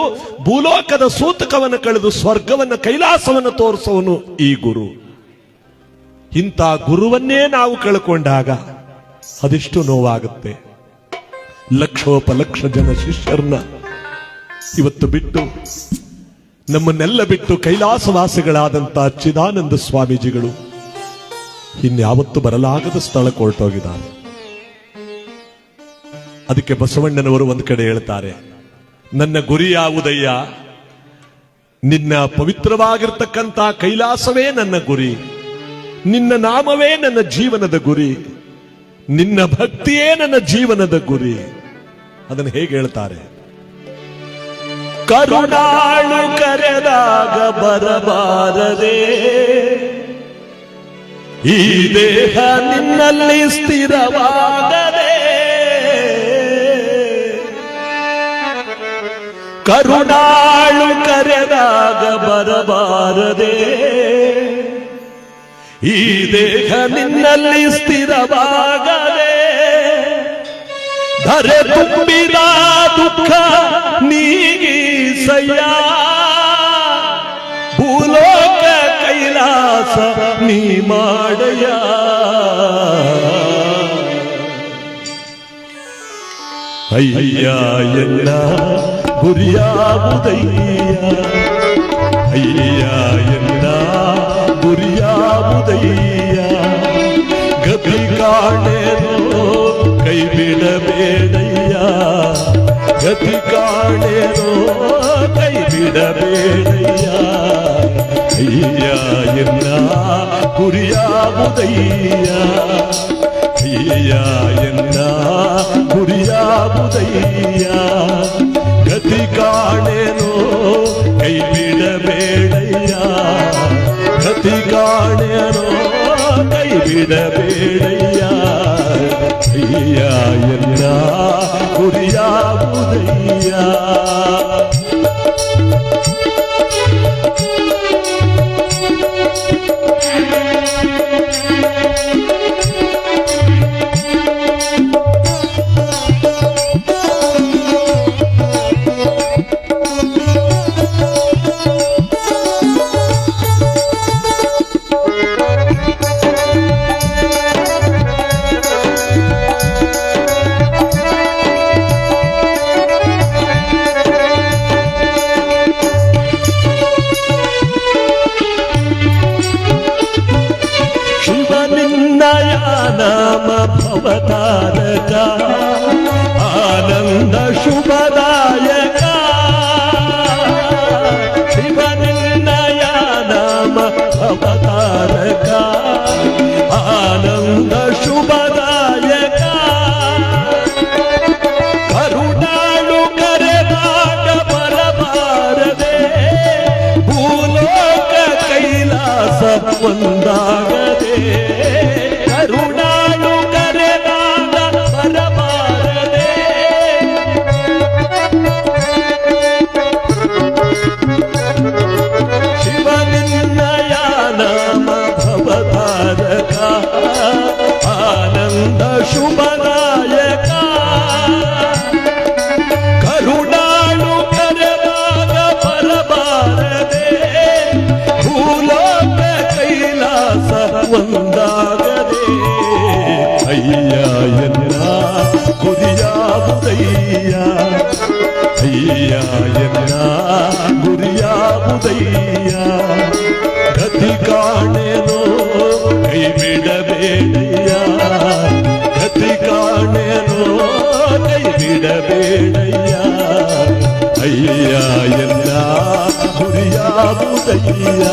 ಭೂಲೋಕದ ಸೂತಕವನ್ನು ಕಳೆದು ಸ್ವರ್ಗವನ್ನು ಕೈಲಾಸವನ್ನು ತೋರಿಸುವನು ಈ ಗುರು. ಇಂಥ ಗುರುವನ್ನೇ ನಾವು ಕಳ್ಕೊಂಡಾಗ ಅದೆಷ್ಟು ನೋವಾಗುತ್ತೆ. ಲಕ್ಷೋಪಲಕ್ಷ ಜನ ಶಿಷ್ಯರನ್ನ ಇವತ್ತು ಬಿಟ್ಟು, ನಮ್ಮನ್ನೆಲ್ಲ ಬಿಟ್ಟು ಕೈಲಾಸವಾಸಿಗಳಾದಂತ ಚಿದಾನಂದ ಸ್ವಾಮೀಜಿಗಳು ಇನ್ಯಾವತ್ತು ಬರಲಾಗದ ಸ್ಥಳಕ್ಕೆ ಹೊರಟೋಗಿದ್ದಾರೆ. ಅದಕ್ಕೆ ಬಸವಣ್ಣನವರು ಒಂದು ಕಡೆ ಹೇಳ್ತಾರೆ, ನನ್ನ ಗುರಿ ಯಾವುದಯ್ಯ, ನಿನ್ನ ಪವಿತ್ರವಾಗಿರ್ತಕ್ಕಂಥ ಕೈಲಾಸವೇ ನನ್ನ ಗುರಿ, ನಿನ್ನ ನಾಮವೇ ನನ್ನ ಜೀವನದ ಗುರಿ, ನಿನ್ನ ಭಕ್ತಿಯೇ ನನ್ನ ಜೀವನದ ಗುರಿ. ಅದನ್ನು ಹೇಗೆ ಹೇಳ್ತಾರೆ? ಕರುಣಾಳು ಕರೆದಾಗ ಬರಬಾರದೆ, ಈ ದೇಹ ನಿನ್ನಲ್ಲಿ ಸ್ಥಿರವಾಗದೆ, ಕರುಣಾಳು ಕರೆದಾಗ ಬರಬಾರದೆ, ಈ ದೇಹ ನಿನ್ನಲ್ಲಿ ಸ್ಥಿರವಾಗದೆ, ಧರೆ ತುಂಬಿದ ದುಃಖ ನೀಗಿಸಯ್ಯ, ಭೂಲೋಕ ಕೈಲಾಸ ನೀ ಮಾಡಯ್ಯ. ಅಯ್ಯ ಎಲ್ಲ ಗುರಿಯಾವುದಯ್ಯ, ಅಯ್ಯ ಎಲ್ಲ ಗುರಿಯಾವುದಯ್ಯ, ಗತಿ ಕಾಣೆನೋ ಕೈ ಬಿಡಬೇಡಯ್ಯ, ಗತಿ ಕಾಣೆನೋ ಕೈ ಬಿಡಬೇಡಯ್ಯ. ಅಯ್ಯ ಎಲ್ಲ ಗುರಿಯಾವುದಯ್ಯ, ಅಯ್ಯ ಎಲ್ಲ ಗುರಿಯಾವುದಯ್ಯ, ಗತಿ ಕಾಣೆನೋ ಕೈ ಬಿಡಬೇಡಯ್ಯ, ಗತಿ ಕಾಣೆನೋ ಕೈ ಬಿಡಬೇಡಯ್ಯ. ಅಯ್ಯ ಎಲ್ಲ ಗುರಿಯಾವುದಯ್ಯ. नाम भवतारक आनंद शुभदायक शिवनिन्नया नाम भवतारक आनंद शुभदायक करुणाಳು ಕರೆದಾಗ ಬರಬಾರದೆ ಭೂಲೋಕ ಕೈಲಾಸ ಒಂದಾಗದೆ ಕರುಣಾಳು ಕರೆದಾಗ ಬರಬಾರದೆ ಶಿವನಿನ್ನಯ ನಾಮ ಭವತಾರಕ ಆನಂದ ಶುಭದಾಯಕ ಕರುಣಾಳು ಕರೆದಾಗ ಬರಬಾರದೆ ಭೂಲೋಕ ಕೈಲಾಸ ಒಂದಾಗದೆ ಅಯ್ಯ ಎನ್ನ ಗುರಿಯಾವುದಯ್ಯ ಅಯ್ಯ ಎನ್ನ ಗುರಿಯಾವುದಯ್ಯ ಗತಿ ಕಾಣೆನೋ ಕೈ ಬಿಡಬೇಡಯ್ಯ ಗತಿ ಕಾಣೆನೋ ಕೈ ಬಿಡಬೇಡಯ್ಯ ಅಯ್ಯ ಎನ್ನ ಗುರಿಯಾವುದಯ್ಯ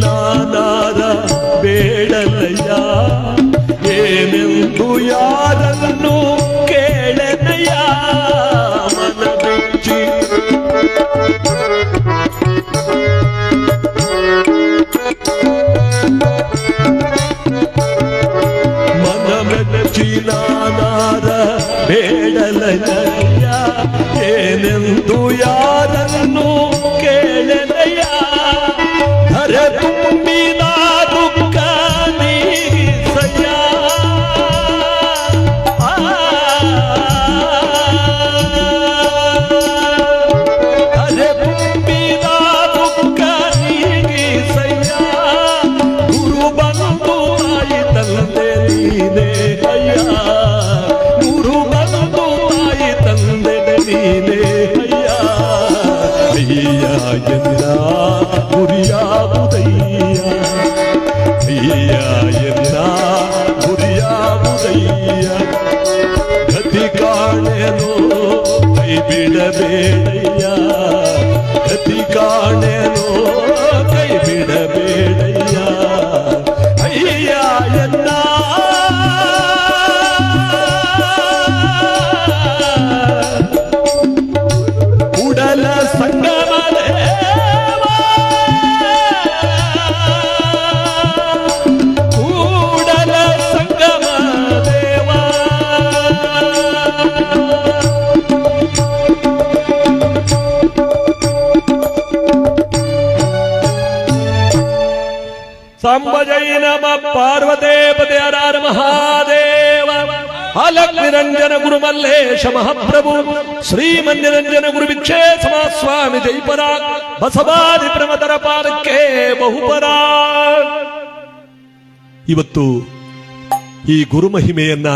ನಾನಾರ ಬೇಡಲಯ್ಯ ಏನೆಂದು ಯಾರನ್ನು ಕೇಳನಯ್ಯ ಮನ ಬಿಚ್ಚಿ ಮನ ಮೆಚ್ಚಿ ನಾನಾರ ಬೇಡಲಯ್ಯ ಏನೆಂದು ಯಾರನ್ನು ಕೇಳನಯ್ಯ ತುಂಬಿದ ದುಃಖ ನೀಗಿಸಯ್ಯ ಅರೆ ತುಂಬಿದ ದುಃಖ ನೀಗಿಸಯ್ಯ ಗುರು ಬಂದು ತಾಯಿ ತಂದೆ ನೀನೇ ಅಯ್ಯ ಗುರು ಬಂದು ತಾಯಿ ತಂದೆ ನೀನೇ ಅಯ್ಯ ಅಯ್ಯ ಎಂದ ಗುರಿಯಾವುದಯ್ಯ ಅಯ್ಯ ಎನ್ನ ಗುರಿಯಾವುದಯ್ಯ ಗತಿ ಕಾಣೆನೋ ಕೈ ಬಿಡಬೇಡಯ್ಯ ಗತಿ ಕಾಣೆನೋ ಕೈ ಬಿಡಬೇಡಯ್ಯ ಅಯ್ಯ ಎನ್ನ ಕೂಡಲ ಸಂಗಮದೇ ಸಂಭಜೈ ನಮ ಪಾರ್ವತೇ ಪದೇ ಹರ ಮಹಾದೇವ ಅಲಕ್ ನಿರಂಜನ ಗುರು ಮಲ್ಲೇಶ ಮಹಾಪ್ರಭು ಶ್ರೀಮನ್ನಿರಂಜನ ಗುರು ಭಿಕ್ಷೇ ಸ್ವಾಮಿ ಜೈಪರ ಬಸವಾದಿ ಪ್ರಮತರ ಪಾದಕ್ಕೆ ಬಹುಪರ. ಇವತ್ತು ಈ ಗುರು ಮಹಿಮೆಯನ್ನ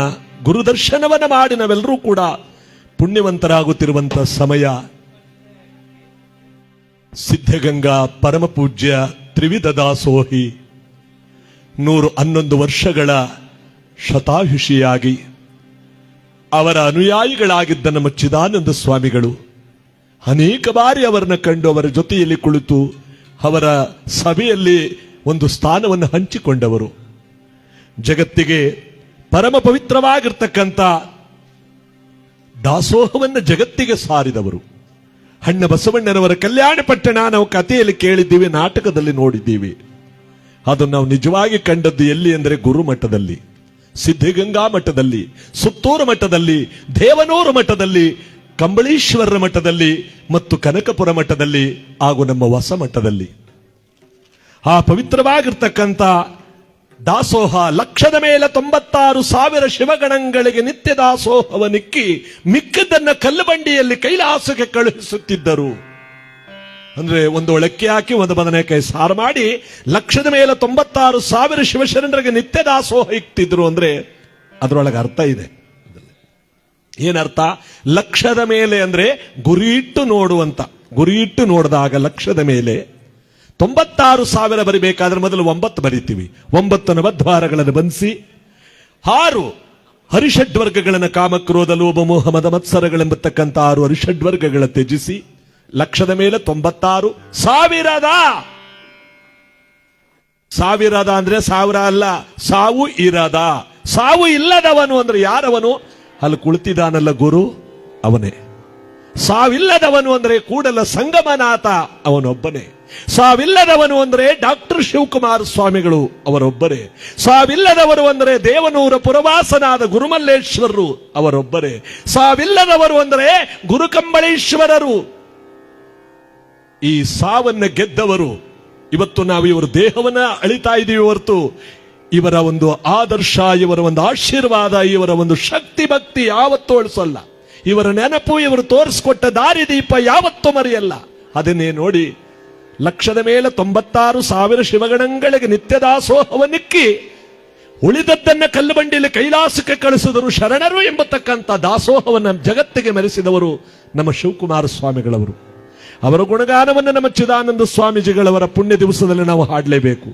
ಗುರುದರ್ಶನವನ್ನ ಮಾಡಿ ನಾವೆಲ್ಲರೂ ಕೂಡ ಪುಣ್ಯವಂತರಾಗುತ್ತಿರುವಂತಹ ಸಮಯ. ಸಿದ್ಧಗಂಗಾ ಪರಮ ಪೂಜ್ಯ ತ್ರಿವಿಧ ದಾಸೋಹಿ 111 ವರ್ಷಗಳ ಶತಾಯುಷಿಯಾಗಿ ಅವರ ಅನುಯಾಯಿಗಳಾಗಿದ್ದ ನಮ್ಮ ಚಿದಾನಂದ ಸ್ವಾಮಿಗಳು ಅನೇಕ ಬಾರಿ ಅವರನ್ನ ಕಂಡು ಅವರ ಜೊತೆಯಲ್ಲಿ ಕುಳಿತು ಅವರ ಸಭೆಯಲ್ಲಿ ಒಂದು ಸ್ಥಾನವನ್ನು ಹಂಚಿಕೊಂಡವರು. ಜಗತ್ತಿಗೆ ಪರಮ ಪವಿತ್ರವಾಗಿರ್ತಕ್ಕಂಥ ದಾಸೋಹವನ್ನು ಜಗತ್ತಿಗೆ ಸಾರಿದವರು. ಹಣ್ಣ ಬಸವಣ್ಣನವರ ಕಲ್ಯಾಣ ಪಟ್ಟಣ ನಾವು ಕಥೆಯಲ್ಲಿ ಕೇಳಿದ್ದೀವಿ, ನಾಟಕದಲ್ಲಿ ನೋಡಿದ್ದೀವಿ. ಅದು ನಾವು ನಿಜವಾಗಿ ಕಂಡದ್ದು ಎಲ್ಲಿ ಅಂದರೆ ಗುರುಮಠದಲ್ಲಿ, ಸಿದ್ಧಗಂಗಾ ಮಠದಲ್ಲಿ, ಸುತ್ತೂರು ಮಠದಲ್ಲಿ, ದೇವನೂರು ಮಠದಲ್ಲಿ, ಕಂಬಳೀಶ್ವರರ ಮಠದಲ್ಲಿ ಮತ್ತು ಕನಕಪುರ ಮಠದಲ್ಲಿ ಹಾಗೂ ನಮ್ಮ ಹೊಸ ಮಠದಲ್ಲಿ. ಆ ಪವಿತ್ರವಾಗಿರ್ತಕ್ಕಂಥ ದಾಸೋಹ ಲಕ್ಷದ ಮೇಲೆ 96,000 ಶಿವಗಣಗಳಿಗೆ ನಿತ್ಯ ದಾಸೋಹವನಿಕ್ಕಿ ಮಿಕ್ಕದನ್ನ ಕಲ್ಲುಬಂಡಿಯಲ್ಲಿ ಕೈಲಾಸಕ್ಕೆ ಕಳುಹಿಸುತ್ತಿದ್ದರು. ಅಂದ್ರೆ ಒಂದು ಒಳಕ್ಕೆ ಹಾಕಿ ಒಂದು ಬದನೆಕಾಯಿ ಸಾರು ಮಾಡಿ ಲಕ್ಷದ ಮೇಲೆ 96,000 ಶಿವಶರಣರಿಗೆ ನಿತ್ಯ ದಾಸೋಹ ಇಕ್ತಿದ್ರು. ಅಂದ್ರೆ ಅದರೊಳಗೆ ಅರ್ಥ ಇದೆ. ಏನರ್ಥ? ಲಕ್ಷದ ಮೇಲೆ ಅಂದ್ರೆ ಗುರಿ ಇಟ್ಟು ನೋಡುವಂತ, ಗುರಿ ಇಟ್ಟು ನೋಡಿದಾಗ ಲಕ್ಷದ ಮೇಲೆ 96,000 ಬರಿಬೇಕಾದ್ರೆ ಮೊದಲು 9 ಬರಿತೀವಿ. 9 ನವದ್ವಾರಗಳನ್ನು ಬಂಧಿಸಿ 6 ಹರಿಷಡ್ವರ್ಗಗಳನ್ನು ಕಾಮಕ್ರೋಧ ಲೋಭ ಮೋಹ ಮದ ಮತ್ಸರಗಳೆಂಬತಕ್ಕಂಥ 6 ಹರಿಷಡ್ವರ್ಗಗಳ ತ್ಯಜಿಸಿ ಲಕ್ಷದ ಮೇಲೆ 96,000 ಸಾವಿರದ ಅಂದ್ರೆ 1000 ಅಲ್ಲ, ಸಾವು ಇರದ. ಸಾವು ಇಲ್ಲದವನು ಅಂದ್ರೆ ಯಾರವನು? ಅಲ್ಲಿ ಕುಳಿತಿದಾನಲ್ಲ ಗುರು, ಅವನೇ. ಸಾವಿಲ್ಲದವನು ಅಂದ್ರೆ ಕೂಡಲ ಸಂಗಮನಾಥ, ಅವನೊಬ್ಬನೇ. ಸಾವಿಲ್ಲದವನು ಅಂದ್ರೆ ಡಾಕ್ಟರ್ ಶಿವಕುಮಾರ ಸ್ವಾಮಿಗಳು, ಅವರೊಬ್ಬರೇ. ಸಾವಿಲ್ಲದವರು ಅಂದ್ರೆ ದೇವನೂರ ಪುರವಾಸನಾದ ಗುರುಮಲ್ಲೇಶ್ವರರು, ಅವರೊಬ್ಬರೇ. ಸಾವಿಲ್ಲದವರು ಅಂದ್ರೆ ಗುರುಕಂಬಳೇಶ್ವರರು. ಈ ಸಾವನ್ನ ಗೆದ್ದವರು. ಇವತ್ತು ನಾವು ಇವರ ದೇಹವನ್ನ ಅಳಿತಾ ಇದ್ದೀವಿ ಹೊರತು ಇವರ ಒಂದು ಆದರ್ಶ, ಇವರ ಒಂದು ಆಶೀರ್ವಾದ, ಇವರ ಒಂದು ಶಕ್ತಿ ಭಕ್ತಿ ಯಾವತ್ತೂ ಅಳಿಸಲ್ಲ. ಇವರ ನೆನಪು, ಇವರು ತೋರಿಸ್ಕೊಟ್ಟ ದಾರಿದೀಪ ಯಾವತ್ತೂ ಮರೆಯಲ್ಲ. ಅದನ್ನೇ ನೋಡಿ ಲಕ್ಷದ ಮೇಲೆ 96,000 ಶಿವಗಣಗಳಿಗೆ ನಿತ್ಯ ದಾಸೋಹವನ್ನಿಕ್ಕಿ ಉಳಿದದ್ದನ್ನ ಕಲ್ಲುಬಂಡಿಯಲ್ಲಿ ಕೈಲಾಸಕ್ಕೆ ಕಳಿಸಿದರು ಶರಣರು ಎಂಬತಕ್ಕಂಥ ದಾಸೋಹವನ್ನು ಜಗತ್ತಿಗೆ ಮೆರೆಸಿದವರು ನಮ್ಮ ಶಿವಕುಮಾರ ಸ್ವಾಮಿಗಳವರು. ಅವರ ಗುಣಗಾನವನ್ನು ನಮ್ಮ ಚಿದಾನಂದ ಸ್ವಾಮೀಜಿಗಳವರ ಪುಣ್ಯ ದಿವಸದಲ್ಲಿ ನಾವು ಹಾಡಲೇಬೇಕು.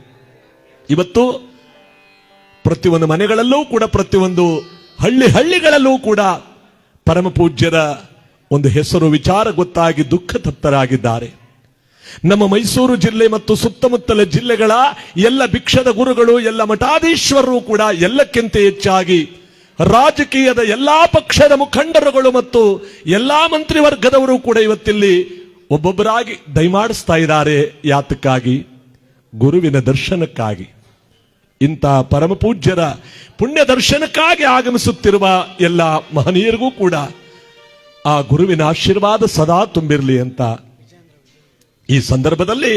ಇವತ್ತು ಪ್ರತಿಯೊಂದು ಮನೆಗಳಲ್ಲೂ ಕೂಡ, ಪ್ರತಿಯೊಂದು ಹಳ್ಳಿಗಳಲ್ಲೂ ಕೂಡ ಪರಮ ಪೂಜ್ಯರ ಒಂದು ಹೆಸರು ವಿಚಾರ ಗೊತ್ತಾಗಿ ದುಃಖ ತಪ್ತರಾಗಿದ್ದಾರೆ. ನಮ್ಮ ಮೈಸೂರು ಜಿಲ್ಲೆ ಮತ್ತು ಸುತ್ತಮುತ್ತಲ ಜಿಲ್ಲೆಗಳ ಎಲ್ಲ ಭಿಕ್ಷದ ಗುರುಗಳು, ಎಲ್ಲ ಮಠಾಧೀಶ್ವರರು ಕೂಡ, ಎಲ್ಲಕ್ಕಿಂತ ಹೆಚ್ಚಾಗಿ ರಾಜಕೀಯದ ಎಲ್ಲಾ ಪಕ್ಷದ ಮುಖಂಡರುಗಳು ಮತ್ತು ಎಲ್ಲಾ ಮಂತ್ರಿವರ್ಗದವರು ಕೂಡ ಇವತ್ತಿಲ್ಲಿ ಒಬ್ಬೊಬ್ಬರಾಗಿ ದಯಮಾಡಿಸ್ತಾ ಇದ್ದಾರೆ. ಯಾತಕ್ಕಾಗಿ? ಗುರುವಿನ ದರ್ಶನಕ್ಕಾಗಿ. ಇಂಥ ಪರಮ ಪೂಜ್ಯರ ಪುಣ್ಯ ದರ್ಶನಕ್ಕಾಗಿ ಆಗಮಿಸುತ್ತಿರುವ ಎಲ್ಲ ಮಹನೀಯರಿಗೂ ಕೂಡ ಆ ಗುರುವಿನ ಆಶೀರ್ವಾದ ಸದಾ ತುಂಬಿರಲಿ ಅಂತ ಈ ಸಂದರ್ಭದಲ್ಲಿ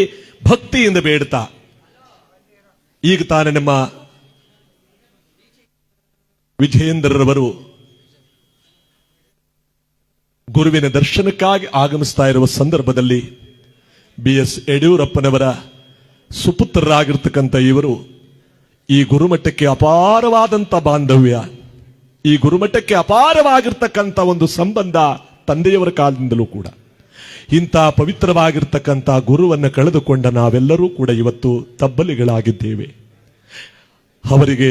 ಭಕ್ತಿಯಿಂದ ಬೇಡ್ತಾ, ಈಗ ತಾನೇ ನಮ್ಮ ವಿಜಯೇಂದ್ರರವರು ಗುರುವಿನ ದರ್ಶನಕ್ಕಾಗಿ ಆಗಮಿಸ್ತಾ ಇರುವ ಸಂದರ್ಭದಲ್ಲಿ BS ಯಡಿಯೂರಪ್ಪನವರ ಸುಪುತ್ರರಾಗಿರ್ತಕ್ಕಂಥ ಇವರು ಈ ಗುರುಮಠಕ್ಕೆ ಅಪಾರವಾದಂಥ ಬಾಂಧವ್ಯ, ಈ ಗುರುಮಠಕ್ಕೆ ಅಪಾರವಾಗಿರ್ತಕ್ಕಂಥ ಒಂದು ಸಂಬಂಧ ತಂದೆಯವರ ಕಾಲದಿಂದಲೂ ಕೂಡ. ಇಂಥ ಪವಿತ್ರವಾಗಿರ್ತಕ್ಕಂಥ ಗುರುವನ್ನು ಕಳೆದುಕೊಂಡ ನಾವೆಲ್ಲರೂ ಕೂಡ ಇವತ್ತು ತಬ್ಬಲಿಗಳಾಗಿದ್ದೇವೆ. ಅವರಿಗೆ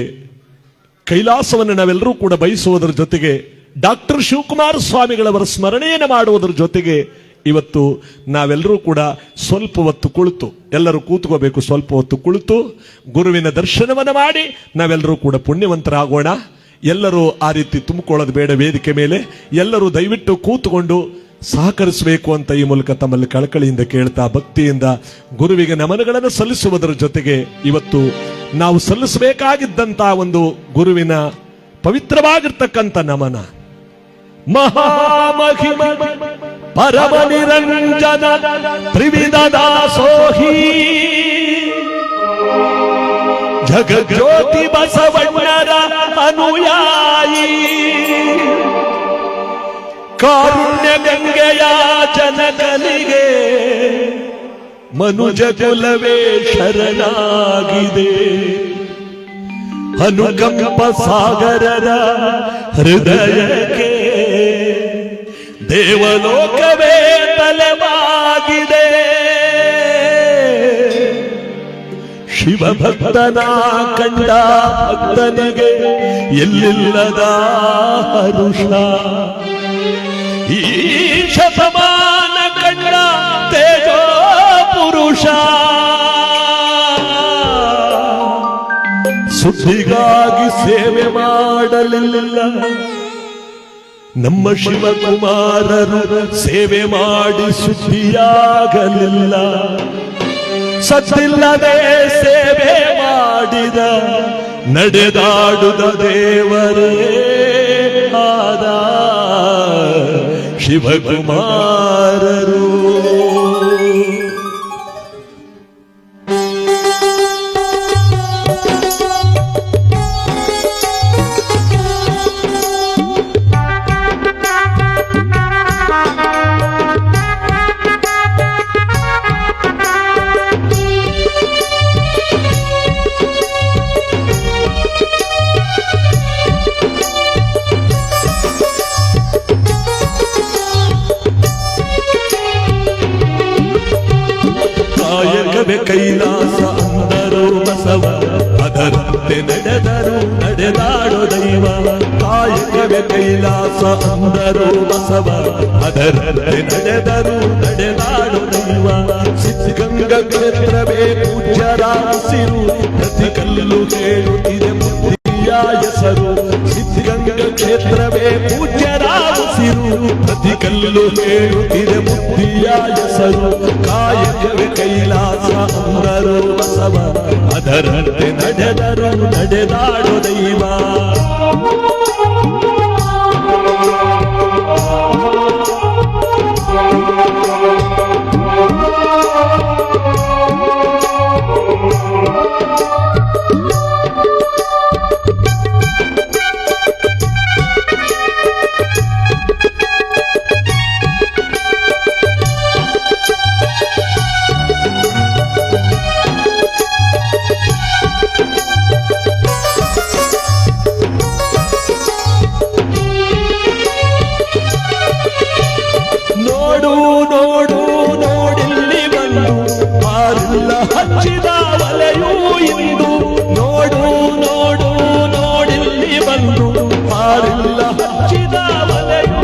ಕೈಲಾಸವನ್ನು ನಾವೆಲ್ಲರೂ ಕೂಡ ಬಯಸುವುದರ ಜೊತೆಗೆ ಡಾಕ್ಟರ್ ಶಿವಕುಮಾರ ಸ್ವಾಮಿಗಳವರ ಸ್ಮರಣೆಯನ್ನು ಮಾಡುವುದರ ಜೊತೆಗೆ ಇವತ್ತು ನಾವೆಲ್ಲರೂ ಕೂಡ ಸ್ವಲ್ಪ ಹೊತ್ತು ಕುಳಿತು, ಎಲ್ಲರೂ ಕೂತ್ಕೋಬೇಕು, ಸ್ವಲ್ಪ ಹೊತ್ತು ಕುಳಿತು ಗುರುವಿನ ದರ್ಶನವನ್ನು ಮಾಡಿ ನಾವೆಲ್ಲರೂ ಕೂಡ ಪುಣ್ಯವಂತರಾಗೋಣ. ಎಲ್ಲರೂ ಆ ರೀತಿ ತುಂಬಿಕೊಳ್ಳೋದು ಬೇಡ. ವೇದಿಕೆ ಮೇಲೆ ಎಲ್ಲರೂ ದಯವಿಟ್ಟು ಕೂತುಕೊಂಡು ಸಹಕರಿಸಬೇಕು ಅಂತ ಈ ಮೂಲಕ ತಮ್ಮಲ್ಲಿ ಕಳಕಳಿಯಿಂದ ಕೇಳ್ತಾ, ಭಕ್ತಿಯಿಂದ ಗುರುವಿಗೆ ನಮನಗಳನ್ನು ಸಲ್ಲಿಸುವುದರ ಜೊತೆಗೆ ಇವತ್ತು ನಾವು ಸಲ್ಲಿಸಬೇಕಾಗಿದ್ದಂತ ಒಂದು ಗುರುವಿನ ಪವಿತ್ರವಾಗಿರ್ತಕ್ಕಂಥ ನಮನ, ಮಹಾಮಹಿಮ ಪರಮ ನಿರಂಜನ ತ್ರಿವಿಧ ದಾಸೋಹಿ ಜಗಜ್ಯೋತಿ ಬಸವಣ್ಣರ ಅನುಯಾಯಿ, ಕಾರುಣ್ಯ ಗಂಗೆಯ ಜನಗಳಿಗೆ ಮನುಜ ಕುಲವೇ ಶರಣಾಗಿದೆ. ಅನುಕಂಪ ಸಾಗರರ ಹೃದಯಕ್ಕೆ ದೇವಲೋಕವೇ ತಲೆವಾಗಿದೆ. ಶಿವಭಕ್ತನ ಕಂಡ ಭಕ್ತನಿಗೆ ಎಲ್ಲಿಲ್ಲದ ಹರುಷ, ಈ ಶತಮಾನ ಕಂಡ ತೇಜೋ ಪುರುಷ, ಸುದ್ದಿಗಾಗಿ ಸೇವೆ ಮಾಡಲಿಲ್ಲ ನಮ್ಮ ಶಿವಕುಮಾರರು, ಸೇವೆ ಮಾಡಿ ಸುದ್ದಿಯಾಗಲಿಲ್ಲ. ಸತ್ತಿಲ್ಲದೆ ಸೇವೆ ಮಾಡಿದ ನಡೆದಾಡುದ ದೇವರೇ ಆದ ಶಿವಕುಮಾರರು. ಕಾಯಕವೇ ಕೈಲಾಸ ಅಂದರು ಬಸವ, ಅದರಂತೆ ನಡೆದರು ನಡೆದಾಡೋ ದೈವ. ಕಾಯಕವೇ ಕೈಲಾಸ ಅಂದರು ಬಸವ, ಅದರಂತೆ ನಡೆದರು ನಡೆದಾಡೋ ದೈವ. ಸಿದ್ಧಗಂಗಾ ಕ್ಷೇತ್ರವೇ ಪೂಜ್ಯರ ಉಸಿರು, ಪ್ರತಿ ಕಲ್ಲು ಹೇಳುತ್ತಿದೆ ಬುದ್ಧಿಯ ಹೆಸರು. ಸಿದ್ಧಗಂಗಾ ಕ್ಷೇತ್ರವೇ ಪೂಜ್ಯರ ಉಸಿರು, ಪ್ರತಿ ಕಲ್ಲು ಹೇಳುತ್ತಿದೆ ಬುದ್ಧಿಯ ಹೆಸರು. ಕಾಯಕವೇ ಕೈಲಾಸ ಅಂದರು ಬಸವ, ಅದರಂತೆ ನಡೆದರು ನಡೆದಾಡೋ ದೈವ. ನೋಡು ನೋಡು ನೋಡಿಲ್ಲಿ ಬಂದು ಆರಿಲ್ಲ ಹಚ್ಚಿದ ವಲೆಯೂ ಇಂದು. ನೋಡು ನೋಡು ನೋಡಿಲ್ಲಿ ಬಂದು ಆರಿಲ್ಲ ಹಚ್ಚಿದ ವಲೆಯೂ.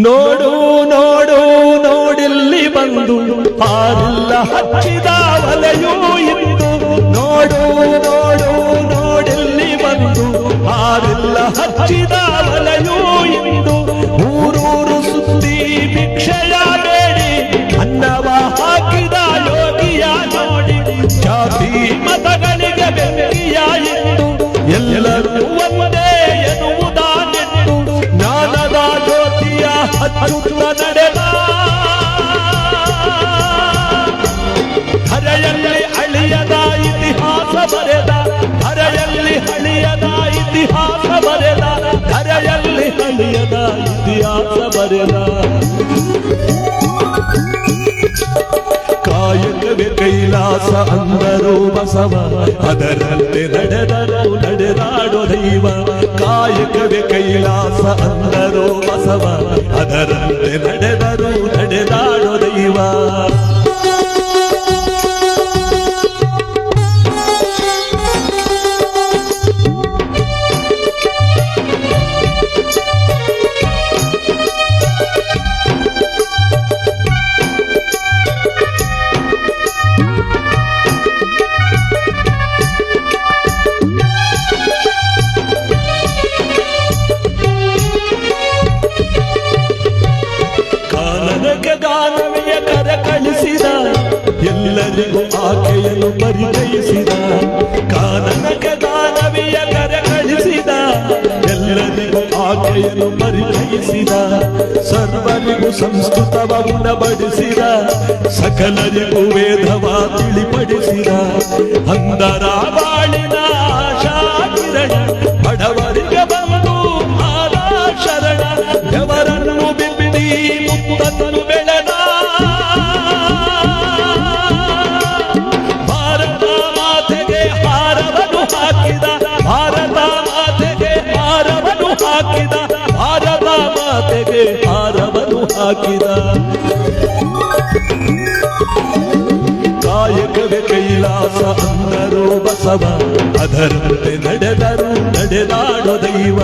ನೋಡು ನೋಡು ನೋಡಿಲ್ಲಿ ಬಂದು ಹಾರಿಲ್ಲ ಹಚ್ಚಿದ ವಲೆಯೂ ಇತ್ತು. ನೋಡು ನೋಡು ನೋಡಿಲ್ಲಿ ಬಂದು ಹಾರಿಲ್ಲ ಹಚ್ಚಿದ ವಲೆಯೂ ಇಂದು. ಊರೂರು ಸುತ್ತಿ ಭಿಕ್ಷೆಯ ಬೇಡಿ ಅನ್ನವ ಹಾಕಿದ ಒಂದೇ ಎನ್ನುವುದಾನೆಂದು ಜ್ಞಾನದ ಜ್ಯೋತಿಯ ಹಚ್ಚುತ್ತ ನಡೆದ ಧರೆಯಲ್ಲಿ ಅಳಿಯದ ಇತಿಹಾಸ ಬರೆದ ಧರೆಯಲ್ಲಿ ಅಳಿಯದ ಇತಿಹಾಸ ಬರೆದ ಧರೆಯಲ್ಲಿ ಅಳಿಯದ ಇತಿಹಾಸ ಬರೆದ ಕಾಯಕವೇ ಕೈಲಾಸ ಅಂದರು ಬಸವ ಅದರಂತೆ ನಡೆದಾಡೋ ದೈವ ಕಾಯಕವೇ ಕೈಲಾಸ ಅಂದರು ಬಸವ ಅದರಂತೆ ನಡೆದಾಡೋ ದೈವ ಗಾನವಿಯ ಕರ ಕಳಿಸಿದ ಎಲ್ಲರಿಗೂ ಆಕೆಯನ್ನು ಪರಿಚಯಿಸಿದ ಕಾನನಕ್ಕೆ ಗಾನವಿಯ ಕರ ಕಳಿಸಿದ ಎಲ್ಲರಿಗೂ ಆಕೆಯನ್ನು ಪರಿಚಯಿಸಿದ ಸರ್ವರಿಗೂ ಸಂಸ್ಕೃತವ ಉಣಬಡಿಸಿದ ಸಕಲರಿಗೂ ವೇದವ ತಿಳಿಪಡಿಸಿದ ಅಂದರ ಬಾಳಿನ ಆಶಾ ಕಿರಣ ಬಡವರಿಗೆ ಬಂದು ಆದ ಶರಣ ದೇವರನ್ನು ಬಿಂಬಿಡಿ ಮುಕ್ತನು ಬೆಳೆದ ಭಾರತ ಮಾತೆಗೆ ಹಾರವನ್ನು ಹಾಕಿದ ಭಾರತ ಮಾತೆಗೆ ಹಾರವನ್ನು ಹಾಕಿದ ಭಾರತ ಮಾತೆಗೆ ಹಾರವನ್ನು ಹಾಕಿದ ಕಾಯಕವೇ ಕೈಲಾಸ ಅಂದರು ಬಸವ ಅದರಂತೆ ನಡೆದಾಡೋ ದೈವ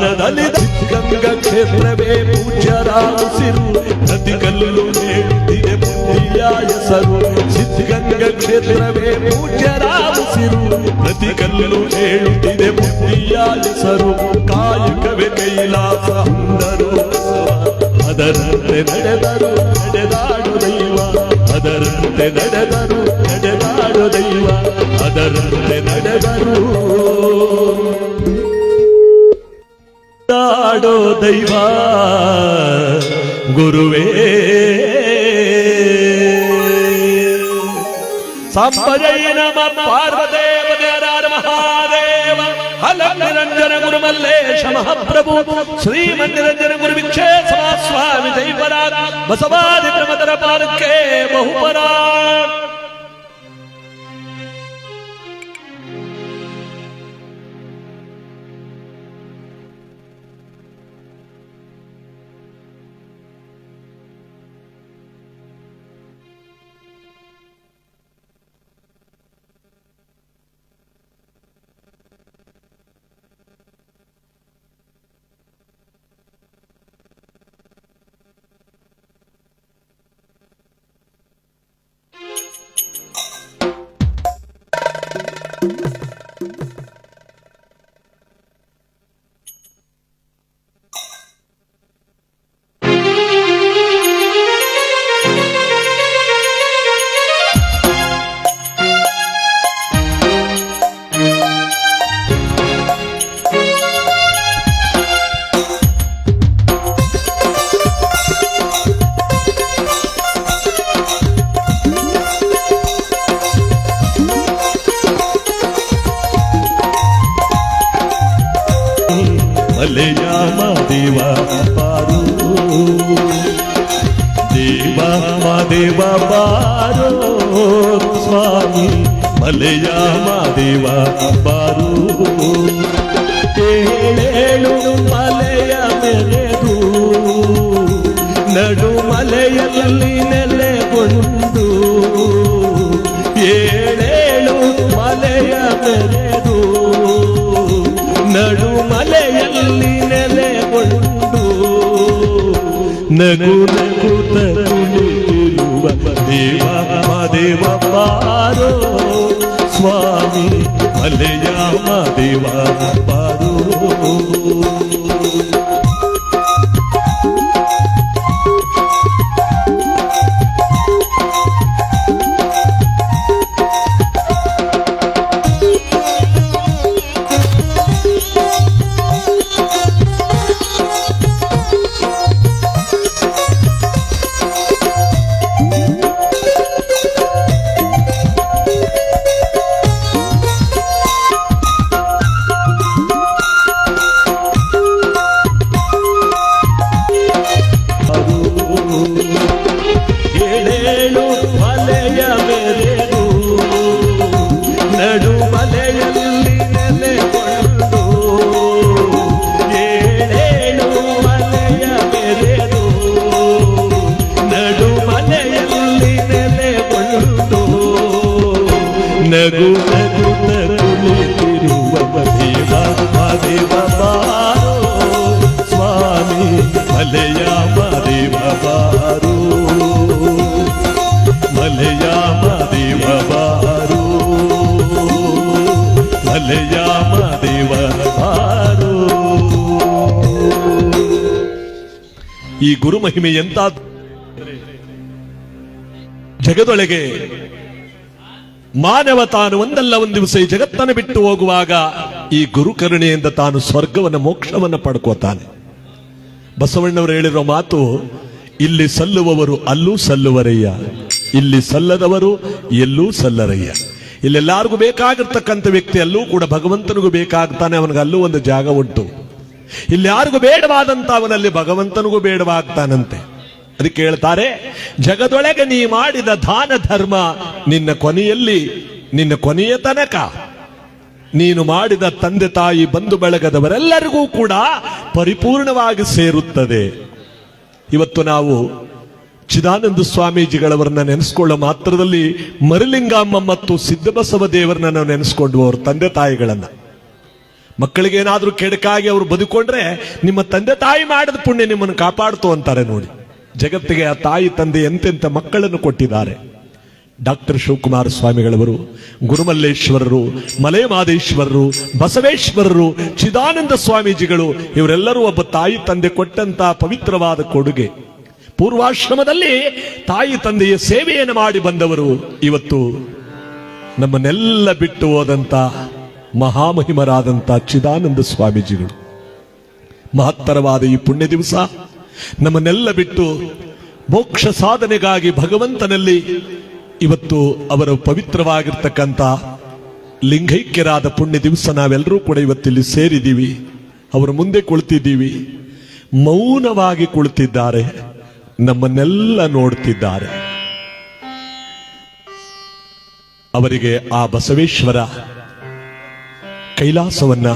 ಸಿದ್ಧಗಂಗಾ ಕ್ಷೇತ್ರವೇ ಪೂಜ್ಯರಾಸಿರು ನದಿಗಲ್ಲು ಹೇಳುತ್ತಿದೆ ಬುದ್ಧಿಯ ಹೆಸರು ಸಿದ್ಧಗಂಗಾ ಕ್ಷೇತ್ರವೇ ಪೂಜ್ಯರಾಸಿರು ನದಿಗಲ್ಲು ಹೇಳುತ್ತಿದೆ ಬುದ್ಧಿಯ ಹೆಸರು ಕಾಯಕವೇ ಕೈಲಾಸ ಅಂದರು ಅದರಂತೆ ನಡೆದಾಡು ದೈವ ಅದರಂತೆ ನಡೆದಾಡು ದೈವ ಅದರಂತೆ ನಡೆದಾಡೋ ದೈವ ಗುರುವೇ ಸಾಂಬಜೈ ನಮ ಪಾರ್ವದೇವದೇವರ ಮಹಾದೇವ ಹಲ ನಿರಂಜನ ಗುರು ಮಲ್ಲೇಶ ಮಹಾಪ್ರಭು ಶ್ರೀಮನ್ನಿರಂಜನ ಗುರು ವಿಕ್ಷೇಪ ಸ್ವಾಮಿ ಜೈವರಾಗ ಬಸವಾದಿ ಪ್ರಮದರ ಪಾಲಕ್ಕೆ ಬಹುಪರಾ ಮಲೆಯಾಮ ದೇವ ಬಾರೋ ದೇವ ಬಾರೋ ಸ್ವಾಮಿ ಮಲೆಯಾಮ ದೇವ ಬಾರೋ ಏಳೇಳು ಮಲೆಯ ಮೆರೆದು ನಡು ಮಲೆಯಲ್ಲಿ ನೆಲೆಗೊಂಡು ಏಳೇಳು ಮಲೆಯ ಮೆರೆದು ನಡು ಮಲೆಯಲ್ಲಿ ನೆಲೆ ನಗು ನಗುತ್ತ ಕುಳಿತಿರುವ ದೇವ ಮಾದೇವ ಬಾರೋ ಸ್ವಾಮಿ ಮಲೆಯ ಮಾದೇವ ಬಾರೋ. ಏಳೇಳು ಮಲೆಯ ಮೇಲೆದು ನಡು ಮಲೆಯಲ್ಲಿ ನೆಲೆಗೊಂಡು, ಏಳೇಳು ಮಲೆಯ ಮೇಲೆದು ನಡು ಮಲೆಯಲ್ಲಿ ನೆಲೆಗೊಂಡು, ನಗು ನಗುತ್ತ ಕುಳಿತಿರುವ ದೇವ ಮಾದೇವ ಬಾರೋ ಸ್ವಾಮಿ ಮಲೆಯ ಮಾದೇವ ಬಾರೋ, ಮಲೆಯ ಮಾದೇವ ಬಾರೋ, ಮಲೆಯ ಮಾದೇವ ಬಾರೋ. ಈ ಗುರು ಮಹಿಮೆ ಎಂತ ಜಗದೊಳಗೆ ಮಾನವ ತಾನು ಒಂದಲ್ಲ ಒಂದು ದಿವಸ ಈ ಜಗತ್ತನ್ನು ಬಿಟ್ಟು ಹೋಗುವಾಗ ಈ ಗುರು ಕರುಣೆಯಿಂದ ತಾನು ಸ್ವರ್ಗವನ್ನ ಮೋಕ್ಷವನ್ನ ಪಡ್ಕೋತಾನೆ. ಬಸವಣ್ಣವರು ಹೇಳಿರೋ ಮಾತು, ಇಲ್ಲಿ ಸಲ್ಲುವವರು ಅಲ್ಲೂ ಸಲ್ಲುವರಯ್ಯ, ಇಲ್ಲಿ ಸಲ್ಲದವರು ಎಲ್ಲೂ ಸಲ್ಲರಯ್ಯ. ಇಲ್ಲೆಲ್ಲಾರಿಗೂ ಬೇಕಾಗಿರ್ತಕ್ಕಂಥ ವ್ಯಕ್ತಿ ಅಲ್ಲೂ ಕೂಡ ಭಗವಂತನಿಗೂ ಬೇಕಾಗ್ತಾನೆ, ಅವನಿಗೆ ಅಲ್ಲೂ ಒಂದು ಜಾಗ ಉಂಟು. ಇಲ್ಲಿ ಯಾರಿಗೂ ಬೇಡವಾದಂತ ಅವನಲ್ಲಿ ಭಗವಂತನಿಗೂ ಬೇಡವಾಗ್ತಾನಂತೆ. ಅದಕ್ಕೆ ಹೇಳ್ತಾರೆ, ಜಗದೊಳಗೆ ನೀ ಮಾಡಿದ ದಾನ ಧರ್ಮ ನಿನ್ನ ಕೊನೆಯಲ್ಲಿ, ನಿನ್ನ ಕೊನೆಯ ತನಕ ನೀನು ಮಾಡಿದ ತಂದೆ ತಾಯಿ ಬಂಧು ಬಳಗದವರೆಲ್ಲರಿಗೂ ಕೂಡ ಪರಿಪೂರ್ಣವಾಗಿ ಸೇರುತ್ತದೆ. ಇವತ್ತು ನಾವು ಚಿದಾನಂದ ಸ್ವಾಮೀಜಿಗಳವರನ್ನ ನೆನೆಸ್ಕೊಳ್ಳೋ ಮಾತ್ರದಲ್ಲಿ ಮರಿಲಿಂಗಮ್ಮ ಮತ್ತು ಸಿದ್ದಬಸವ ದೇವರನ್ನ ನಾವು ನೆನೆಸ್ಕೊಂಡು ಅವ್ರ ತಂದೆ ತಾಯಿಗಳನ್ನ, ಮಕ್ಕಳಿಗೇನಾದ್ರೂ ಕೆಡಕಾಗಿ ಅವರು ಬದುಕೊಂಡ್ರೆ ನಿಮ್ಮ ತಂದೆ ತಾಯಿ ಮಾಡಿದ ಪುಣ್ಯ ನಿಮ್ಮನ್ನು ಕಾಪಾಡ್ತು ಅಂತಾರೆ. ನೋಡಿ, ಜಗತ್ತಿಗೆ ಆ ತಾಯಿ ತಂದೆ ಎಂತೆಂಥ ಮಕ್ಕಳನ್ನು ಕೊಟ್ಟಿದ್ದಾರೆ. ಡಾಕ್ಟರ್ ಶಿವಕುಮಾರ ಸ್ವಾಮಿಗಳವರು, ಗುರುಮಲ್ಲೇಶ್ವರರು, ಮಲೆಮಾದೇಶ್ವರರು, ಬಸವೇಶ್ವರರು, ಚಿದಾನಂದ ಸ್ವಾಮೀಜಿಗಳು, ಇವರೆಲ್ಲರೂ ಒಬ್ಬ ತಾಯಿ ತಂದೆ ಕೊಟ್ಟಂತ ಪವಿತ್ರವಾದ ಕೊಡುಗೆ. ಪೂರ್ವಾಶ್ರಮದಲ್ಲಿ ತಾಯಿ ತಂದೆಯ ಸೇವೆಯನ್ನು ಮಾಡಿ ಬಂದವರು ಇವತ್ತು ನಮ್ಮನ್ನೆಲ್ಲ ಬಿಟ್ಟು ಹೋದಂತ ಮಹಾಮಹಿಮರಾದಂತ ಚಿದಾನಂದ ಸ್ವಾಮೀಜಿಗಳು. ಮಹತ್ತರವಾದ ಈ ಪುಣ್ಯ ದಿವಸ ನಮ್ಮನ್ನೆಲ್ಲ ಬಿಟ್ಟು ಮೋಕ್ಷ ಸಾಧನೆಗಾಗಿ ಭಗವಂತನಲ್ಲಿ ಇವತ್ತು ಅವರ ಪವಿತ್ರವಾಗಿರ್ತಕ್ಕಂಥ ಲಿಂಗೈಕ್ಯರಾದ ಪುಣ್ಯ ದಿವಸ ನಾವೆಲ್ಲರೂ ಕೂಡ ಇವತ್ತಿಲ್ಲಿ ಸೇರಿದ್ದೀವಿ. ಅವರ ಮುಂದೆ ಕುಳಿತಿದ್ದೀವಿ, ಮೌನವಾಗಿ ಕುಳಿತಿದ್ದಾರೆ, ನಮ್ಮನ್ನೆಲ್ಲ ನೋಡ್ತಿದ್ದಾರೆ. ಅವರಿಗೆ ಆ ಬಸವೇಶ್ವರ ಕೈಲಾಸವನ್ನ,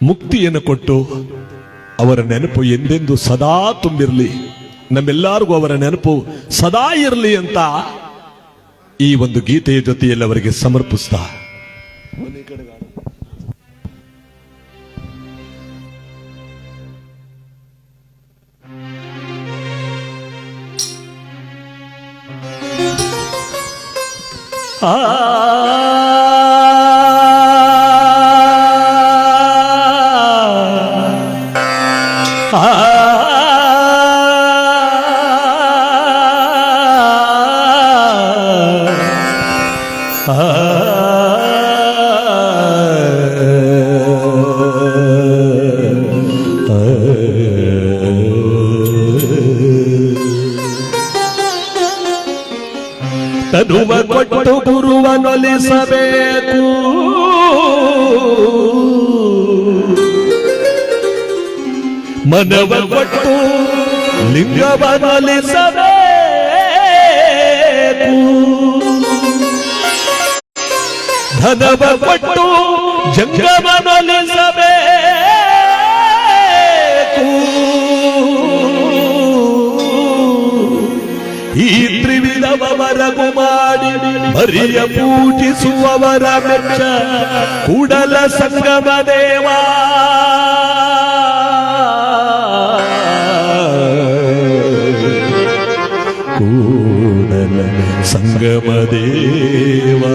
ಮುಕ್ತಿಯನ್ನು ಕೊಟ್ಟು ಅವರ ನೆನಪು ಎಂದೆಂದು ಸದಾ ತುಂಬಿರಲಿ, ನಮ್ಮೆಲ್ಲರಿಗೂ ಅವರ ನೆನಪು ಸದಾ ಇರಲಿ ಅಂತ ಈ ಒಂದು ಗೀತೆಯ ಜೊತೆಯಲ್ಲಿ ಅವರಿಗೆ ಸಮರ್ಪಿಸ್ತಾ ತನುವ ಕೊಟ್ಟು ಗುರುವನೊಲಿಸಬೇಕು, ಮನವ ಕೊಟ್ಟು ಲಿಂಗವನೊಲಿಸಬೇಕು, ಧನವ ಕೊಟ್ಟು ಜಂಗಮನೊಲಿಸಬೇಕು. ಈ ತ್ರಿವಿಧವರಗು ಮಾಡಿ ಹರಿಯ ಪೂಜಿಸುವವರ ಮೆಚ್ಚ ಕೂಡಲ ಸಂಗಮ ದೇವಾ. ಸಂಗಮದೇವಾ.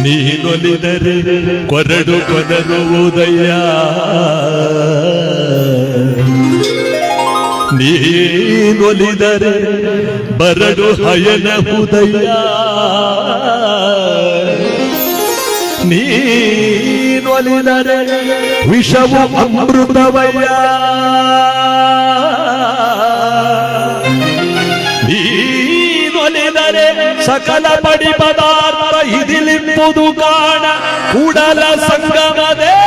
ನೀನೊಲಿದರೆ ಕೊರಡು ಕೊನರುವುದಯ್ಯ, ನೀನೊಲಿದರೆ ಬರಡು ಹಯನವುದಯ್ಯ, ನೀನೊಲಿದರೆ ವಿಷವು ಅಮೃತವಯ್ಯ, ನೀನೊಲಿದರೆ ಸಕಲ ಪಡಿ ಪದಾರ್ಥ ಇದಿಲಿಂಬುದು ಕಾಣ ಕೂಡಲ ಸಂಗಮದೇವಾ,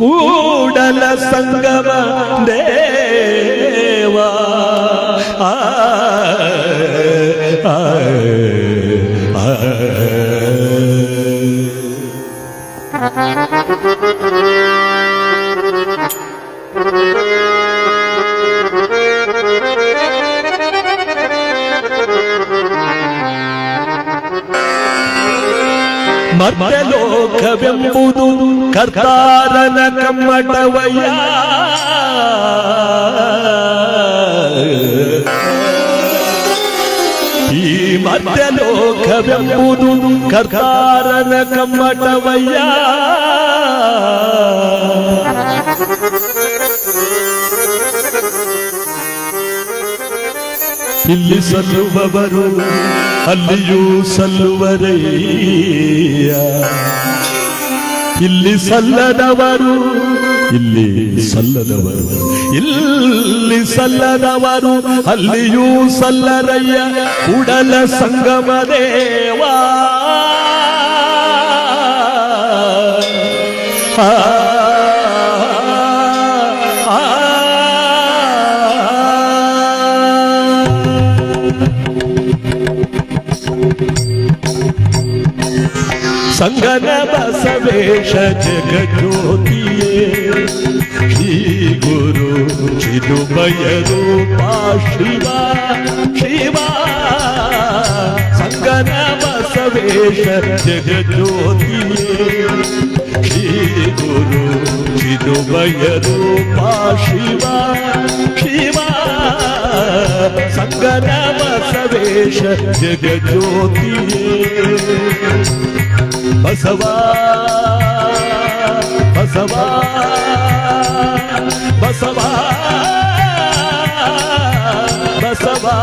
ಕೂಡಲ ಸಂಗಮ ದೇವಾ. ಮರ್ತ್ಯಲೋಕವೆಂಬುದು ಕರ್ತಾರನ ಕಮ್ಮಟವಯ್ಯ, ಈ ಮರ್ತ್ಯಲೋಕವೆಂಬುದು ಕರ್ತಾರನ ಕಮ್ಮಟವಯ್ಯ, ಇಲ್ಲಿ ಸಲ್ಲುವವರು ಅಲ್ಲಿಯೂ ಸಲ್ಲುವರಯ್ಯ, ಇಲ್ಲಿ ಸಲ್ಲದವರು ಇಲ್ಲಿ ಸಲ್ಲದವರು, ಇಲ್ಲಿ ಸಲ್ಲದವರು ಅಲ್ಲಿಯೂ ಸಲ್ಲರಯ್ಯ, ಕೂಡಲ ಸಂಗಮದೇವಾ. ಸಂಗನ ಬಸವೇಶ ಜಗಜ್ಯೋತಿಯೇ, ಶ್ರೀ ಗುರು ಚಿದುಮಯ ರೂಪ ಶಿವ ಶಿವ. ಸಂಗನ ಬಸವೇಶ ಜಗಜ್ಯೋತಿಯೇ, ಶ್ರೀ ಗುರು ಚಿದುಮಯ ರೂಪ ಶಿವ ಶಿವ. ಸಂಗನ ಬಸವೇಶ ಜಗಜ್ಯೋತಿಯೇ, ಬಸವಾ ಬಸವಾ ಬಸವಾ ಬಸವಾ.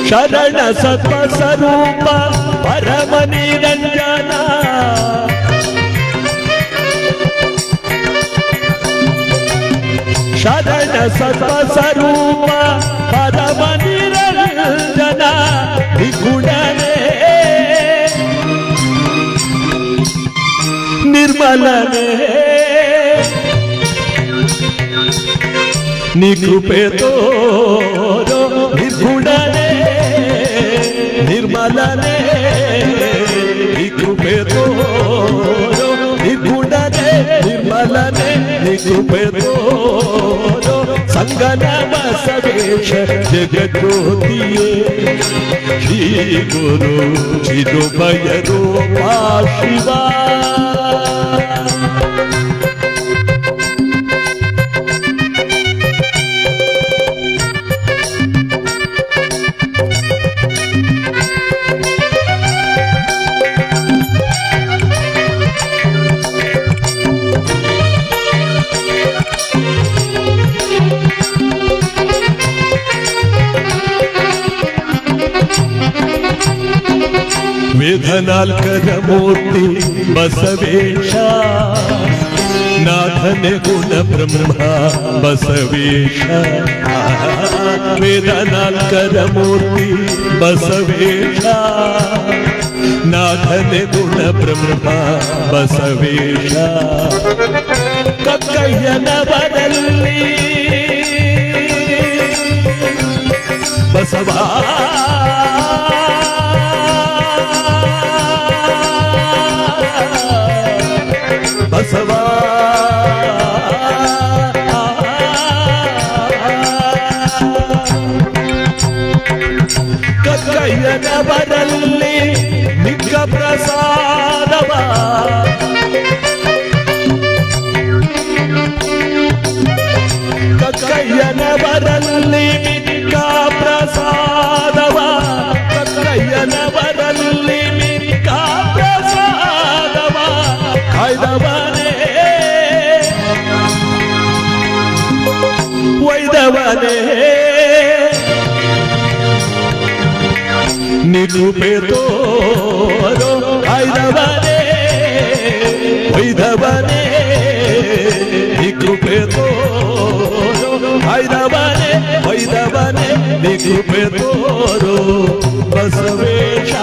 ಶರಣ ಸತ್ವ ಸ್ವರೂಪ ಪರಮ ನಿರಂಜನ, ಶರಣ ಸತ್ವ ಸ್ವರೂಪ ಪರಮ ನಿರಂಜನ, ನಿಗುಣನೇ ನಿರ್ಮಲನೇ ನಿಕೃಪೆ ತೋರೋ, ನಿರ್ಗುಣನೇ ನಿರ್ಮಲನೇ ನಿಕೃಪೆ ತೋರೋ, ನಿರ್ಗುಣನೇ ನಿರ್ಮಲನೇ ನಿಕೃಪೆ ತೋರೋ. ಸಂಗನ ಬಸವೇಶ ಜಗಜ್ಯೋತಿಯೇ, ಶ್ರೀ ಗುರು ಚಿದುಮಯ ರೂಪ ಶಿವ. ವೇದ ನಾಲ್ಕರ ಮೂರ್ತಿ ಬಸವೇಶ ನಾಥನೆ ಗುಣ ಬ್ರಹ್ಮ ಬಸವೇಶ ವೇದನಾಲ್ಕರ ಮೂರ್ತಿ ಬಸವೇಶ ನಾಥನೆ ಗುಣ ಬ್ರಹ್ಮ ಬಸವೇಶ ಕಕ್ಕಯ್ಯನವರಲ್ಲಿ ಬಸವ ಬಸವ ಕಕ್ಕಯ್ಯನವರಲ್ಲಿ ನಿಕ್ಕ ಪ್ರಸಾದವ ಕಕ್ಕಯ್ಯನವರಲ್ಲಿ ನಿಕ್ಕ ಪ್ರಸಾದವ ಕಕ್ಕಯ್ಯನವರಲ್ಲಿ ನಿಕ್ಕ ಪ್ರಸಾದವ ಕಾಯ್ದವನೇ ಒಯ್ದವನೇ ನಿರೂಪೆ ತೋರೋ ಕಾಯ್ದವನೇ ಒಯ್ದವನೇ ನಿರೂಪೆ ತೋರೋ ಕಾಯ್ದವನೇ ಒಯ್ದವನೇ ನಿರೂಪೆ ತೋರೋ ಬಸವೇಶ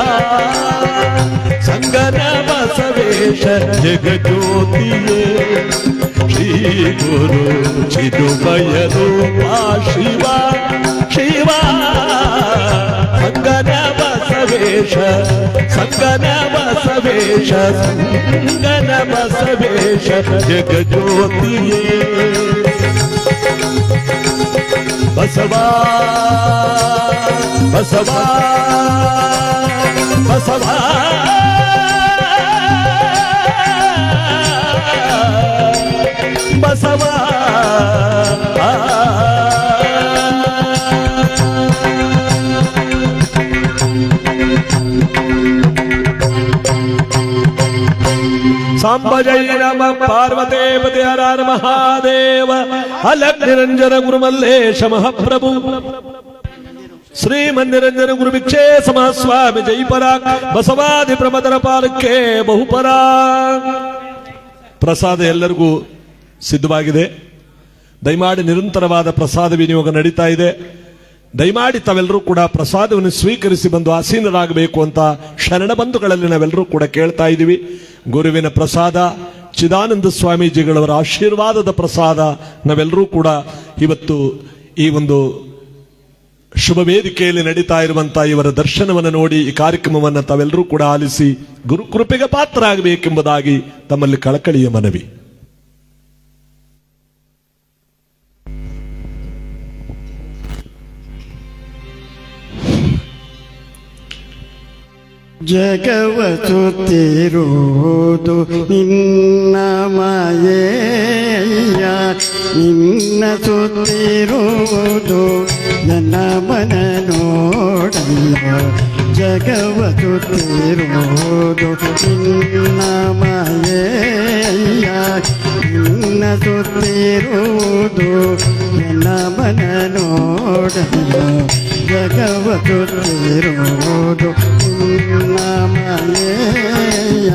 ಸಂಗನ ಬಸವೇಶ ಜಗಜ್ಯೋತಿಯೇ ಶ್ರೀ ಗುರು ಚಿದುಮಯ ರೂಪ ಶಿವ ಶಿವ ಸಂಗನ ಬಸವೇಶ ಸಂಗನ ಬಸವೇಶ ಸಂಗನ ಬಸವೇಶ ಜಗಜ್ಯೋತಿಯೇ ಬಸವಾ ಬಸವಾ ಬಸವಾ ಬಸವಾ ಸಾಂಬ ಜಯ ನಮ ಪಾರ್ವತೇ ಪತೆ ಹರ ಹರ ಮಹಾದೇವ ಅಲಕ್ ನಿರಂಜನ ಗುರುಮಲ್ಲೇಶ ಮಹಾಪ್ರಭು ಶ್ರೀಮನ್ನಿರಂಜನ ಗುರು ಭಿಕ್ಷೇ ಸಮಃ ಸ್ವಾಮಿ ಜೈಪರ ಬಸವಾದಿ ಪ್ರಮದರ ಪಾಲಕ್ಕೆ ಬಹುಪರ. ಪ್ರಸಾದ ಎಲ್ಲರಿಗೂ ಸಿದ್ಧವಾಗಿದೆ. ದಯಮಾಡಿ ನಿರಂತರವಾದ ಪ್ರಸಾದ ವಿನಿಯೋಗ ನಡೀತಾ ಇದೆ. ದಯಮಾಡಿ ತಾವೆಲ್ಲರೂ ಕೂಡ ಪ್ರಸಾದವನ್ನು ಸ್ವೀಕರಿಸಿ ಬಂದು ಆಸೀನರಾಗಬೇಕು ಅಂತ ಶರಣ ಬಂಧುಗಳಲ್ಲಿ ನಾವೆಲ್ಲರೂ ಕೂಡ ಕೇಳ್ತಾ ಇದ್ದೀವಿ. ಗುರುವಿನ ಪ್ರಸಾದ ಚಿದಾನಂದ ಸ್ವಾಮೀಜಿಗಳವರ ಆಶೀರ್ವಾದದ ಪ್ರಸಾದ ನಾವೆಲ್ಲರೂ ಕೂಡ ಇವತ್ತು ಈ ಒಂದು ಶುಭ ವೇದಿಕೆಯಲ್ಲಿ ನಡೀತಾ ಇರುವಂತಹ ಇವರ ದರ್ಶನವನ್ನು ನೋಡಿ ಈ ಕಾರ್ಯಕ್ರಮವನ್ನು ತಾವೆಲ್ಲರೂ ಕೂಡ ಆಲಿಸಿ ಗುರು ಕೃಪೆಗೆ ಪಾತ್ರರಾಗಬೇಕೆಂಬುದಾಗಿ ತಮ್ಮಲ್ಲಿ ಕಳಕಳಿಯ ಮನವಿ. ಜಗವ ಸುತ್ತಿರುವುದು ನಿನ್ನ ಮಾಯೆಯ, ನಿನ್ನ ಸುತ್ತಿರುವುದು ನನ್ನ ಮನ ನೋಡಲ್ಲ. ಜಗವ ಸುತ್ತಿರುವುದು ನಿನ್ನ ಮಾಯೆಯ, ನಿನ್ನ ಸುತ್ತಿರುವುದು ನನ್ನ ಮನ ನೋಡಲ್ಲ. ಜಗವ ಸುತ್ತಿರುವುದು ನಿನ್ನ ಮಾಯೆಯ.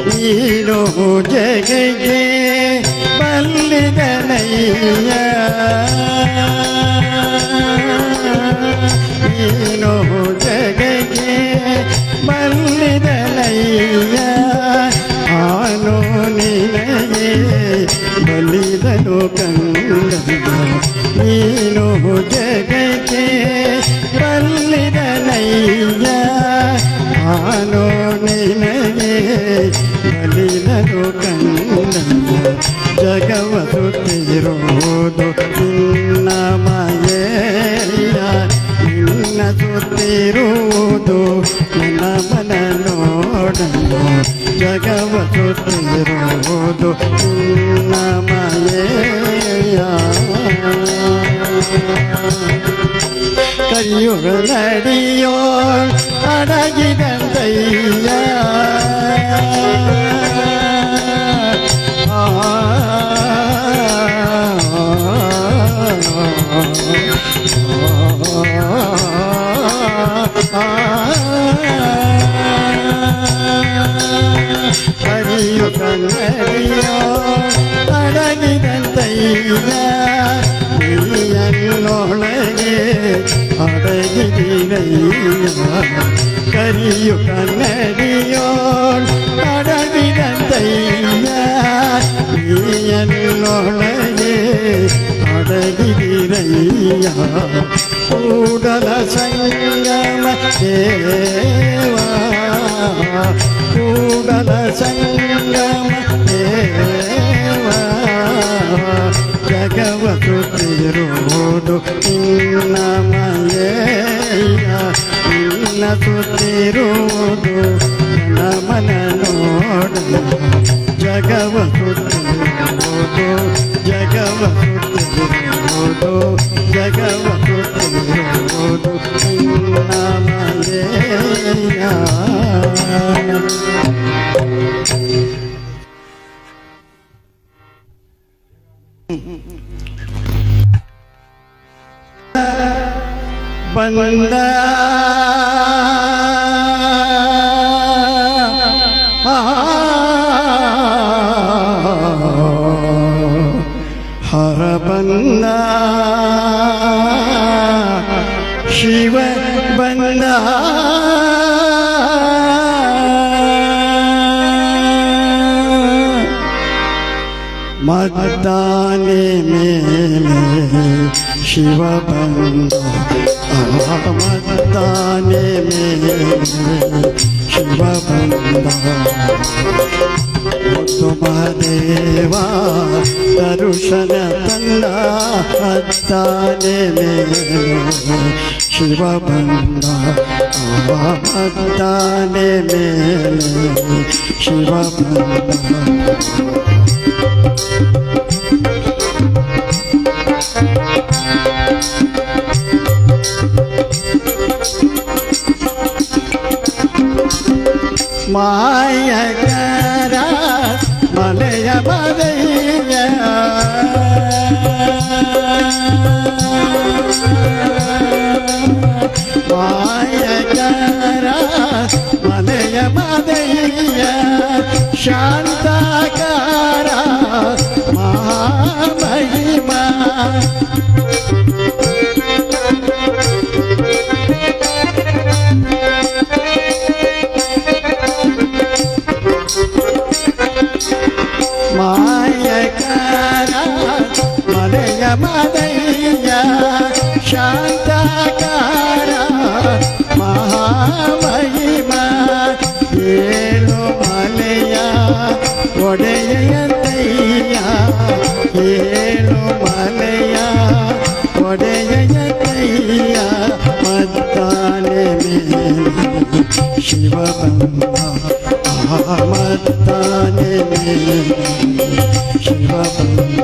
ನೀನು ಜಗಕ್ಕೆ ಬಲ್ಲಿದನಯ್ಯ, ನೀನು ಜಗಕ್ಕೆ ಬಲ್ಲಿದನಯ್ಯ. ಆನು ನಿನಗೆ ಬಲಿದನು ಕಂಡಯ್ಯ, ನೀನು ಜಗಕ್ಕೆ ಬಲ್ಲಿದನಯ್ಯ. ಆನು ನಿನಗೆ ಬಲಿದನು ಕಂಡಯ್ಯ. ಜಗವ ಸುತ್ತಿರುವುದು ನಿನ್ನ ಮಾಯೆಯ, ನಿನ್ನ ಸುತ್ತಿರುವುದು ನನ್ನ ಮನ ನೋಡಲ್ಲ. ಜಗವ ಸುತ್ತಿರುವುದು ನಿನ್ನ ಮಾಯೆಯ. ಕಲಿಯುಗ ನಡಿಯೋ ಅಡಗಿದಂತಯ್ಯ, ಆ ಕರಿಯು ಕನ್ನಡಿಯೋ ಅಡಗಿದಂತಯ್ಯ ನೀಯನ್ನೊಳಗೆ ಅಡಗಿದೀರಯ್ಯ ಕರಿಯು ಕನ್ನಡಿಯೋ ಅಡಗಿದಂತಯ್ಯ ನೀಯನ್ನೊಳಗೆ ಅಡಗಿದೀರಯ್ಯ ಕೂಡಲ ಸಂಗಮ ದೇವಾ ಕೂಡಲ ಸಂಗಮ ದೇವಾ ಜಗವ ಸುತ್ತಿರುವುದು ನಿನ್ನ ಮನೆಯ ನಿನ್ನ ಸುತ್ತಿರುವುದು ನಮನ ನೋಡಲ ಜಗವ ಸುತ್ತಿರುವುದು ಜಗವ ಸುತ್ತಿರುವುದು ಜಗವ ಸುತ್ತಿರುವುದು ನಿನ್ನ ಮನೆಯ ಬಂದ ಹರ ಬಂದ ಶಿವ ಬಂದ ಮದ್ದಾನೆ ಮೇಲೆ ಶಿವ ಬಂದ ಮದ್ದಾನೆ ಮೇಲೆ ಶಿವ ಬಂದ ಮಹಾದೇವ ದರುಶನ ತಂದ ಮದ್ದಾನೆ ಮೇಲೆ ಶಿವ ಬಂದ ಮದ್ದಾನೆ ಮೇಲೆ ಶಿವ ಬಂದ ಮಾಯಕರ ಮಲೆಯ ಬದೆಯ ಮಾಯಕರ ಮಲೆಯ ಬದೆಯ ಶಾಂತಕಾರ ಮಹಾಮಹಿಮಾ ಮಾಯಕರ ಮಲೆಯ ಮದಯ್ಯ ಶಾಂತಕಾರ ಮಹಾಮಹಿಮಾ ಏಳು ಮಲೆಯ ಒಡೆಯಯ್ಯ ಏಳು ಮಲೆಯ ಒಡೆಯಯ್ಯ ಮದ್ದಾನೆ ಮೇಲೆ ಶಿವ ಬಂದ ಮದ್ದಾನೆ ಮೇಲೆ ಶಿವ ಬಂದ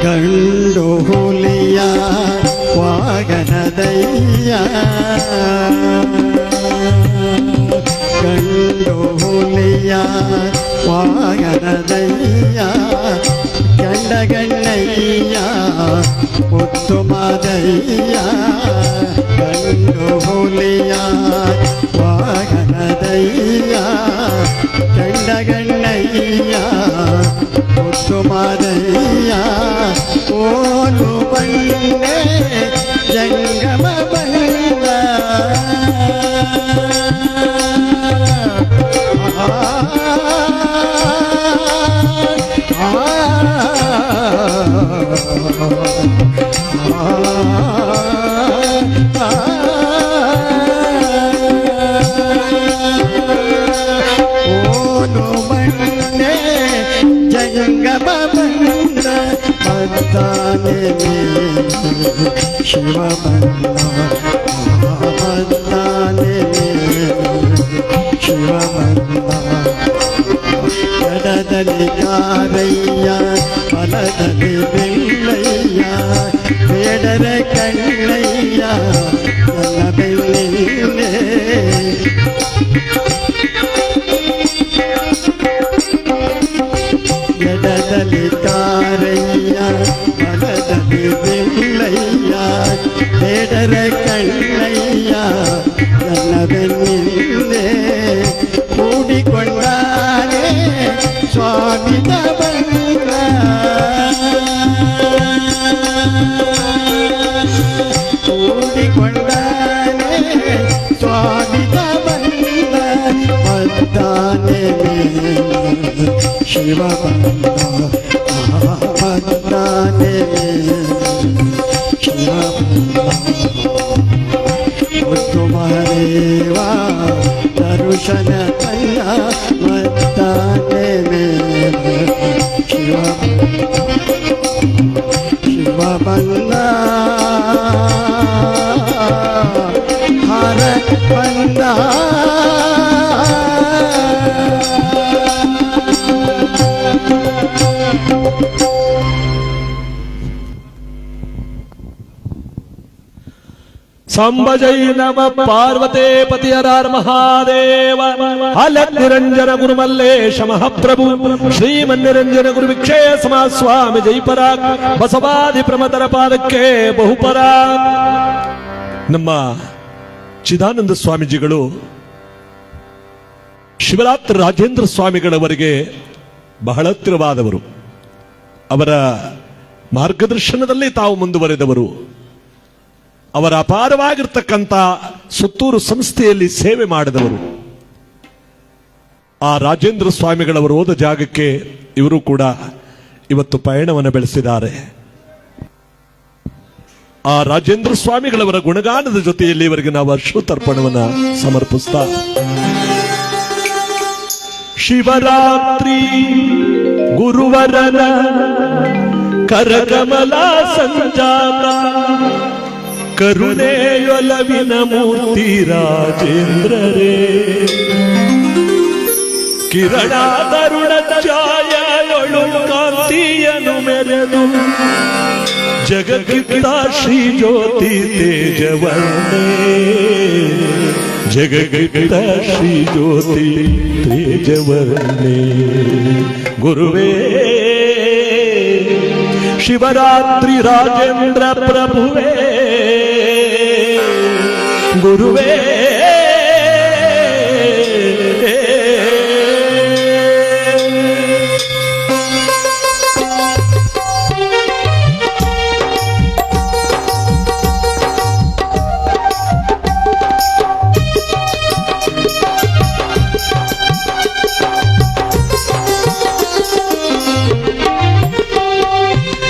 ಗಂಡು ಹುಲಿಯ ವಾಗನದಯ್ಯ ಗಂಡು ಹುಲಿಯ ವಾಗನದಯ್ಯ ಗಂಡಗಣ್ಣಯ್ಯ ಮುತ್ತು ಮಾದಯ್ಯ ಗಂಡು ಹುಲಿಯ ವಾಗನದಯ್ಯ ಗಂಡಗಣ್ಣಯ್ಯ ಮುತ್ತು ಮಾದಯ್ಯ ಓಲು ಬಂದೆ ಜಂಗಮ ಬಂದ ಓಲು ಬಂದೆ ಜಂಗಮ ಬಂದ ಮದ್ದಾನೆ ಮೇಲೆ ಶಿವ ಬಂದ ಮದ್ದಾನೆ ಮೇಲೆ ಶಿವ ಬಂದ ಎಡದಲ್ಲಿ ಕಾರಯ್ಯ ಬಲದಲ್ಲಿ ಬೆಳ್ಳಯ್ಯ ಬೇಡರ ಕಣ್ಣಯ್ಯ ನನ್ನ ಬೆಳ್ಳಿಲ್ಲೇ ಎಡದಲ್ಲಿ ಕಾರಯ್ಯ ಬಲದಲ್ಲಿ ಬಿಲ್ಲಯ್ಯ ಬೇಡರ ಕಣ್ಣಯ್ಯ ನನ್ನ ಬೆನ್ನಿಂದೆ ಕೂಡಿಕೊಂಡಾನೆ ಸ್ವಾಮಿತ ಬಂದ ಕೂಡಿಕೊಂಡಾನೆ ಸ್ವಾಮಿತ ಬಂದ ಮದ್ದಾನೆ ಶಿವ ಬಂದ ಮದ್ದಾನೆ ಶಿವ ಬಂದ ಮುತ್ತು ಮಹದೇವ ದರುಶನ ಕಲ್ಲ ಮದ್ದಾನೆ ಶಿವ ಶಿವ ಬಂದ ಹರ ಬಂದ ಸಂಭಜೈ ನಮ ಪಾರ್ವತೆ ಪತಿಯರಾರ್ ಮಹಾದೇವ ಅಲಕ್ ನಿರಂಜನ ಗುರು ಮಲ್ಲೇಶ ಮಹಾಪ್ರಭು ಶ್ರೀಮನ್ನಿರಂಜನ ಗುರು ವಿಕ್ಷಯ ಸಮ ಸ್ವಾಮಿ ಜೈಪರ ಬಸವಾದಿ ಪ್ರಮತರ ಪಾದಕ್ಕೆ ಬಹುಪರ. ನಮ್ಮ ಚಿದಾನಂದ ಸ್ವಾಮೀಜಿಗಳು ಶಿವರಾತ್ರಿ ರಾಜೇಂದ್ರ ಸ್ವಾಮಿಗಳವರಿಗೆ ಬಹಳ ಹತ್ತಿರವಾದವರು. ಅವರ ಮಾರ್ಗದರ್ಶನದಲ್ಲಿ ತಾವು ಮುಂದುವರೆದವರು. ಅವರ ಅಪಾರವಾಗಿರ್ತಕ್ಕಂಥ ಸುತ್ತೂರು ಸಂಸ್ಥೆಯಲ್ಲಿ ಸೇವೆ ಮಾಡಿದವರು. ಆ ರಾಜೇಂದ್ರ ಸ್ವಾಮಿಗಳವರು ಹೋದ ಜಾಗಕ್ಕೆ ಇವರು ಕೂಡ ಇವತ್ತು ಪಯಣವನ್ನು ಬೆಳೆಸಿದ್ದಾರೆ. ಆ ರಾಜೇಂದ್ರ ಸ್ವಾಮಿಗಳವರ ಗುಣಗಾನದ ಜೊತೆಯಲ್ಲಿ ಇವರಿಗೆ ನಾವು ಅಶ್ರುತರ್ಪಣವನ್ನು ಸಮರ್ಪಿಸ್ತಾ ಶಿವರಾತ್ರಿ ಗುರುವರನ ಕರಕಮಲ ಸಂಜಾತ ಕರುಣೆಯೊಲವಿನ ಮೂರ್ತಿ ರಾಜೇಂದ್ರರೇ ಕಿರಣ ತರುಣ ಛಾಯೊಳು ಕಾಂತಿಯನು ಮೆರೆದು ಜಗಕ್ಕಿತ್ತ ಶ್ರೀ ಜ್ಯೋತಿ ತೇಜವನ್ನೇ ಜಗಕ್ಕಿತ್ತ ಶ್ರೀ ಜ್ಯೋತಿ ತೇಜವನ್ನೇ ಗುರುವೇ ಶಿವರಾತ್ರಿ ರಾಜೇಂದ್ರ ಪ್ರಭುವೇ ಗುರುವೇ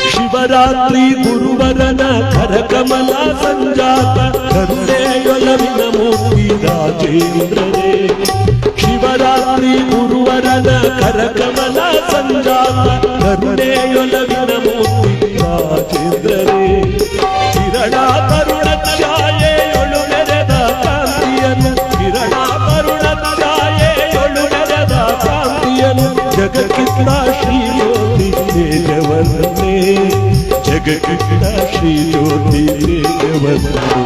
ಶಿವರಾತ್ರಿ ಗುರುವರನ ಕರಕಮಲ ಸಂಜಾತ ಕರುಣೆಯೊಲವಿನ ಮೂರ್ತಿ ರಾಜೇಂದ್ರರೇ ಶಿವರಾತ್ರಿ ಗುರುವರನ ಕರಕಮಲ ಸಂಜಾತ ಕರುಣೆಯೊಲವಿನ ಮೂರ್ತಿ ರಾಜೇಂದ್ರರೇ ಕಿರಣ ತರುಣ ಛಾಯೆಯೊಳು ಮೆರೆದ ಕಾಂತಿಯನು ಕಿರಣ ತರುಣ ಛಾಯೆಯೊಳು ಮೆರೆದ ಕಾಂತಿಯನು ಜಗಕ್ಕಿತ್ತ ಶ್ರೀ ಜ್ಯೋತಿ ತೇಜವನ್ನೇ ಜಗಕ್ಕಿತ್ತ ಶ್ರೀ ಜ್ಯೋತಿ ತೇಜವನ್ನೇ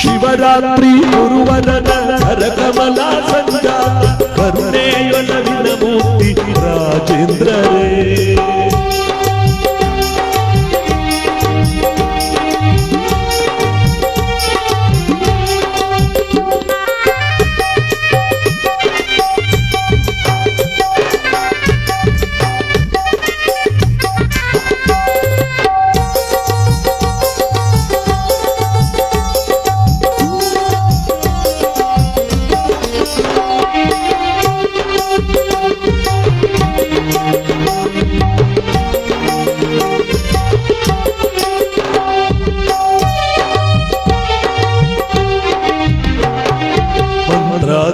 ಶಿವರಾತ್ರಿ ಗುರುವರನ ಕರಕಮಲ ಸಂಜಾತ ಕರುಣೆಯೊಲವಿನ ಮೂರ್ತಿ ರಾಜೇಂದ್ರರೇ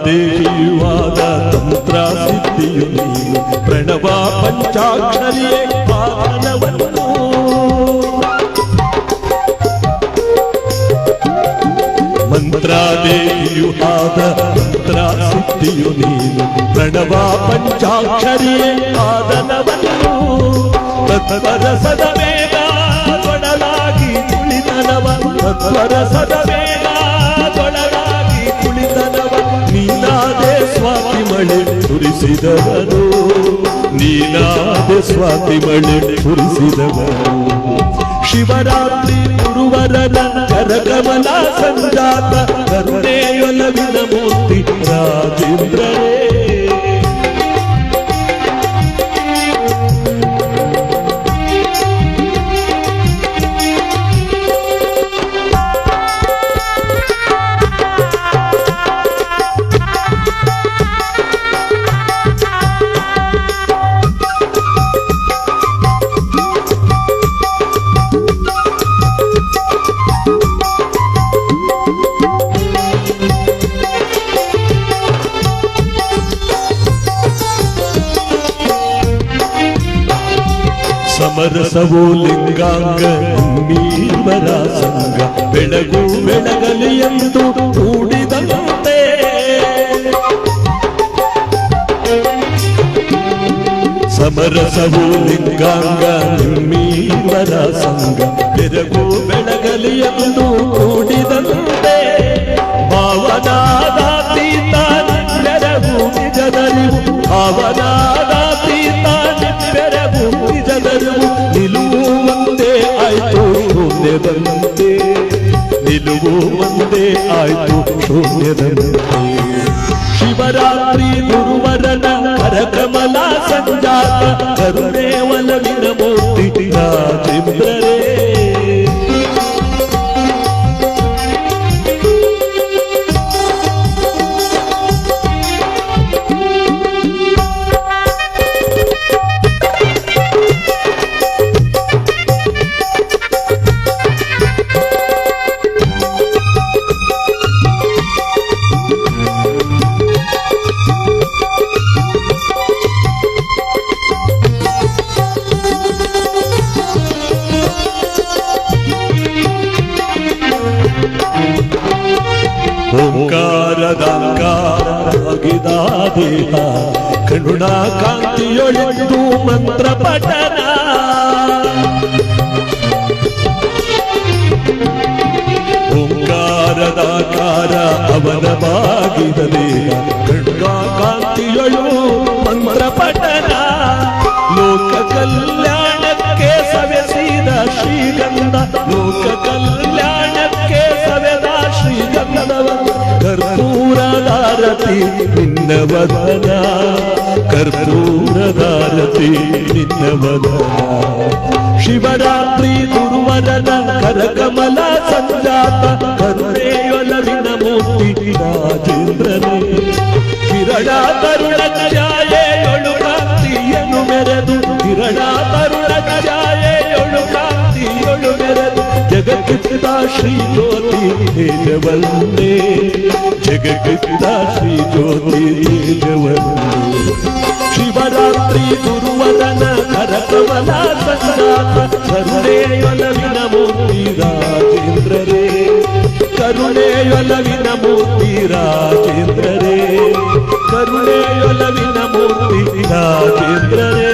ದೇವಿಯುವಾದ ತಂತ್ರ ಸಿದ್ಧಿಯು ನೀನು ಪ್ರಣವ ಪಂಚಾಕ್ಷರಿಯೇ ಪಾವನವನ್ನು ಮಂತ್ರಾದೇವಿಯು ಆದ ತಂತ್ರ ಸಿದ್ಧಿಯು ನೀನು ಪ್ರಣವ ಪಂಚಾಕ್ಷರಿಯೇ ಆದನವನ್ನು ತತ್ವರಸದ ವೇದ ತೊಡಲಾಗಿ ಕುಳಿತನವ ತತ್ವರಸದ ವೇದ ತೊಡಲಾಗಿ ಕುಳಿತನವ ನೀನಾದೆ ಸ್ವಾತಿ ಮಳೆ ಸುರಿಸಿದವನು ನೀನಾದ ಸ್ವಾತಿ ಮಳೆ ಸುರಿಸಿದವರು ಶಿವರಾತ್ರಿ ಗುರುವರನ ಕರಕಮಲ ಸಂಜಾತ ಕರುಣೆಯೊಲವಿನ ಮೂರ್ತಿ ರಾಜೇಂದ್ರರೇ ಸಮರಸವೋ ಲಿಂಗಾಂಗ ನೀರ್ವರ ಸಂಗ ಬೆಳಗು ಬೆಳಗಲಿ ಎಂದು ಕೂಡಿದಂತೆ ಸಮರಸವೋ ಲಿಂಗಾಂಗ ನೀರ್ವರ ಸಂಗ ಬೆಳಗು ಬೆಳಗಲಿ ಎಂದು ಕೂಡಿದಂತೆ ಭಾವನಾದಾತೀತ ಬೆರಗು ನಿಜದರಿವು ಭಾವನಾದಾತೀತ ಬೆರಗು ನಿಜದರಿವು ನಿಲುವು ಒಂದೇ ಆಯ್ತು ಶೂನ್ಯದಂತೆ ನಿಲುವು ಒಂದೇ ಆಯ್ತು ಶೂನ್ಯದಂತೆ ಶಿವರಾತ್ರಿ ಗುರುವರನ ಕರಕಮಲ ಸಂಜಾತ ಕರುಣೆ ಒಲವಿನ ಮೂರ್ತಿ ರಾಜೇಂದ್ರರೇ ಓಂಕಾರದಾಕಾರವಾಗಿದ ದೇಹ ಕರುಣಾ ಕಾಂತಿಯೊಳೆದು ಮಂತ್ರ ಪಠನ ಓಂಕಾರದಾಕಾರ ಅವನವಾಗಿದ ದೇಹ ಕರುಣಾ ಕಾಂತಿಯೊಳು ಮಂತ್ರ ಪಠನ ಲೋಕ ಕಲ್ಯಾಣಕ್ಕೆ ಸವೆಸಿದ ಶ್ರೀಗಂಧ ಲೋಕ ಕಲ್ಯಾಣಕ್ಕೆ ಸವೆದ ಶ್ರೀಗಂಧವ ಕರ್ಪೂರದಾರತಿ ನಿನ್ನ ವದನ ಕರ್ಪೂರದಾರತಿ ನಿನ್ನ ವದನ ಶಿವರಾತ್ರಿ ಗುರುವರನ ಕರಕಮಲ ಸಂಜಾತ ಕರುಣೆಯೊಲವಿನ ಮೂರ್ತಿ ರಾಜೇಂದ್ರನೇ ಕಿರಣ ತರುಣ ಛಾಯೆಯೊಳು ಕಾಂತಿಯನ್ನು ಮೆರೆದು ಕಿರಣ ತರುಣ ಛಾಯೆಯೊಳು ಕಾಂತಿಯೊಳು ಮೆರೆದು ಜಗಕ್ಕಿದ್ದ ಶ್ರೀ ಜ್ಯೋತಿ ತೇಜವನ್ನೇ ಜಗಕ್ಕಿದ್ದ ಶ್ರೀ ಜ್ಯೋತಿ ತೇಜವನ್ನೇ ಶಿವರಾತ್ರಿ ಗುರುವರನ ಕರಕಮಲ ಸಂಜಾತ ಕರುಣೆಯೊಲವಿನ ಮೂರ್ತಿ ರಾಜೇಂದ್ರರೇ ಕರುಣೆಯೊಲವಿನ ಮೂರ್ತಿ ರಾಜೇಂದ್ರರೇ ಕರುಣೆಯೊಲವಿನ ಮೂರ್ತಿ ರಾಜೇಂದ್ರರೇ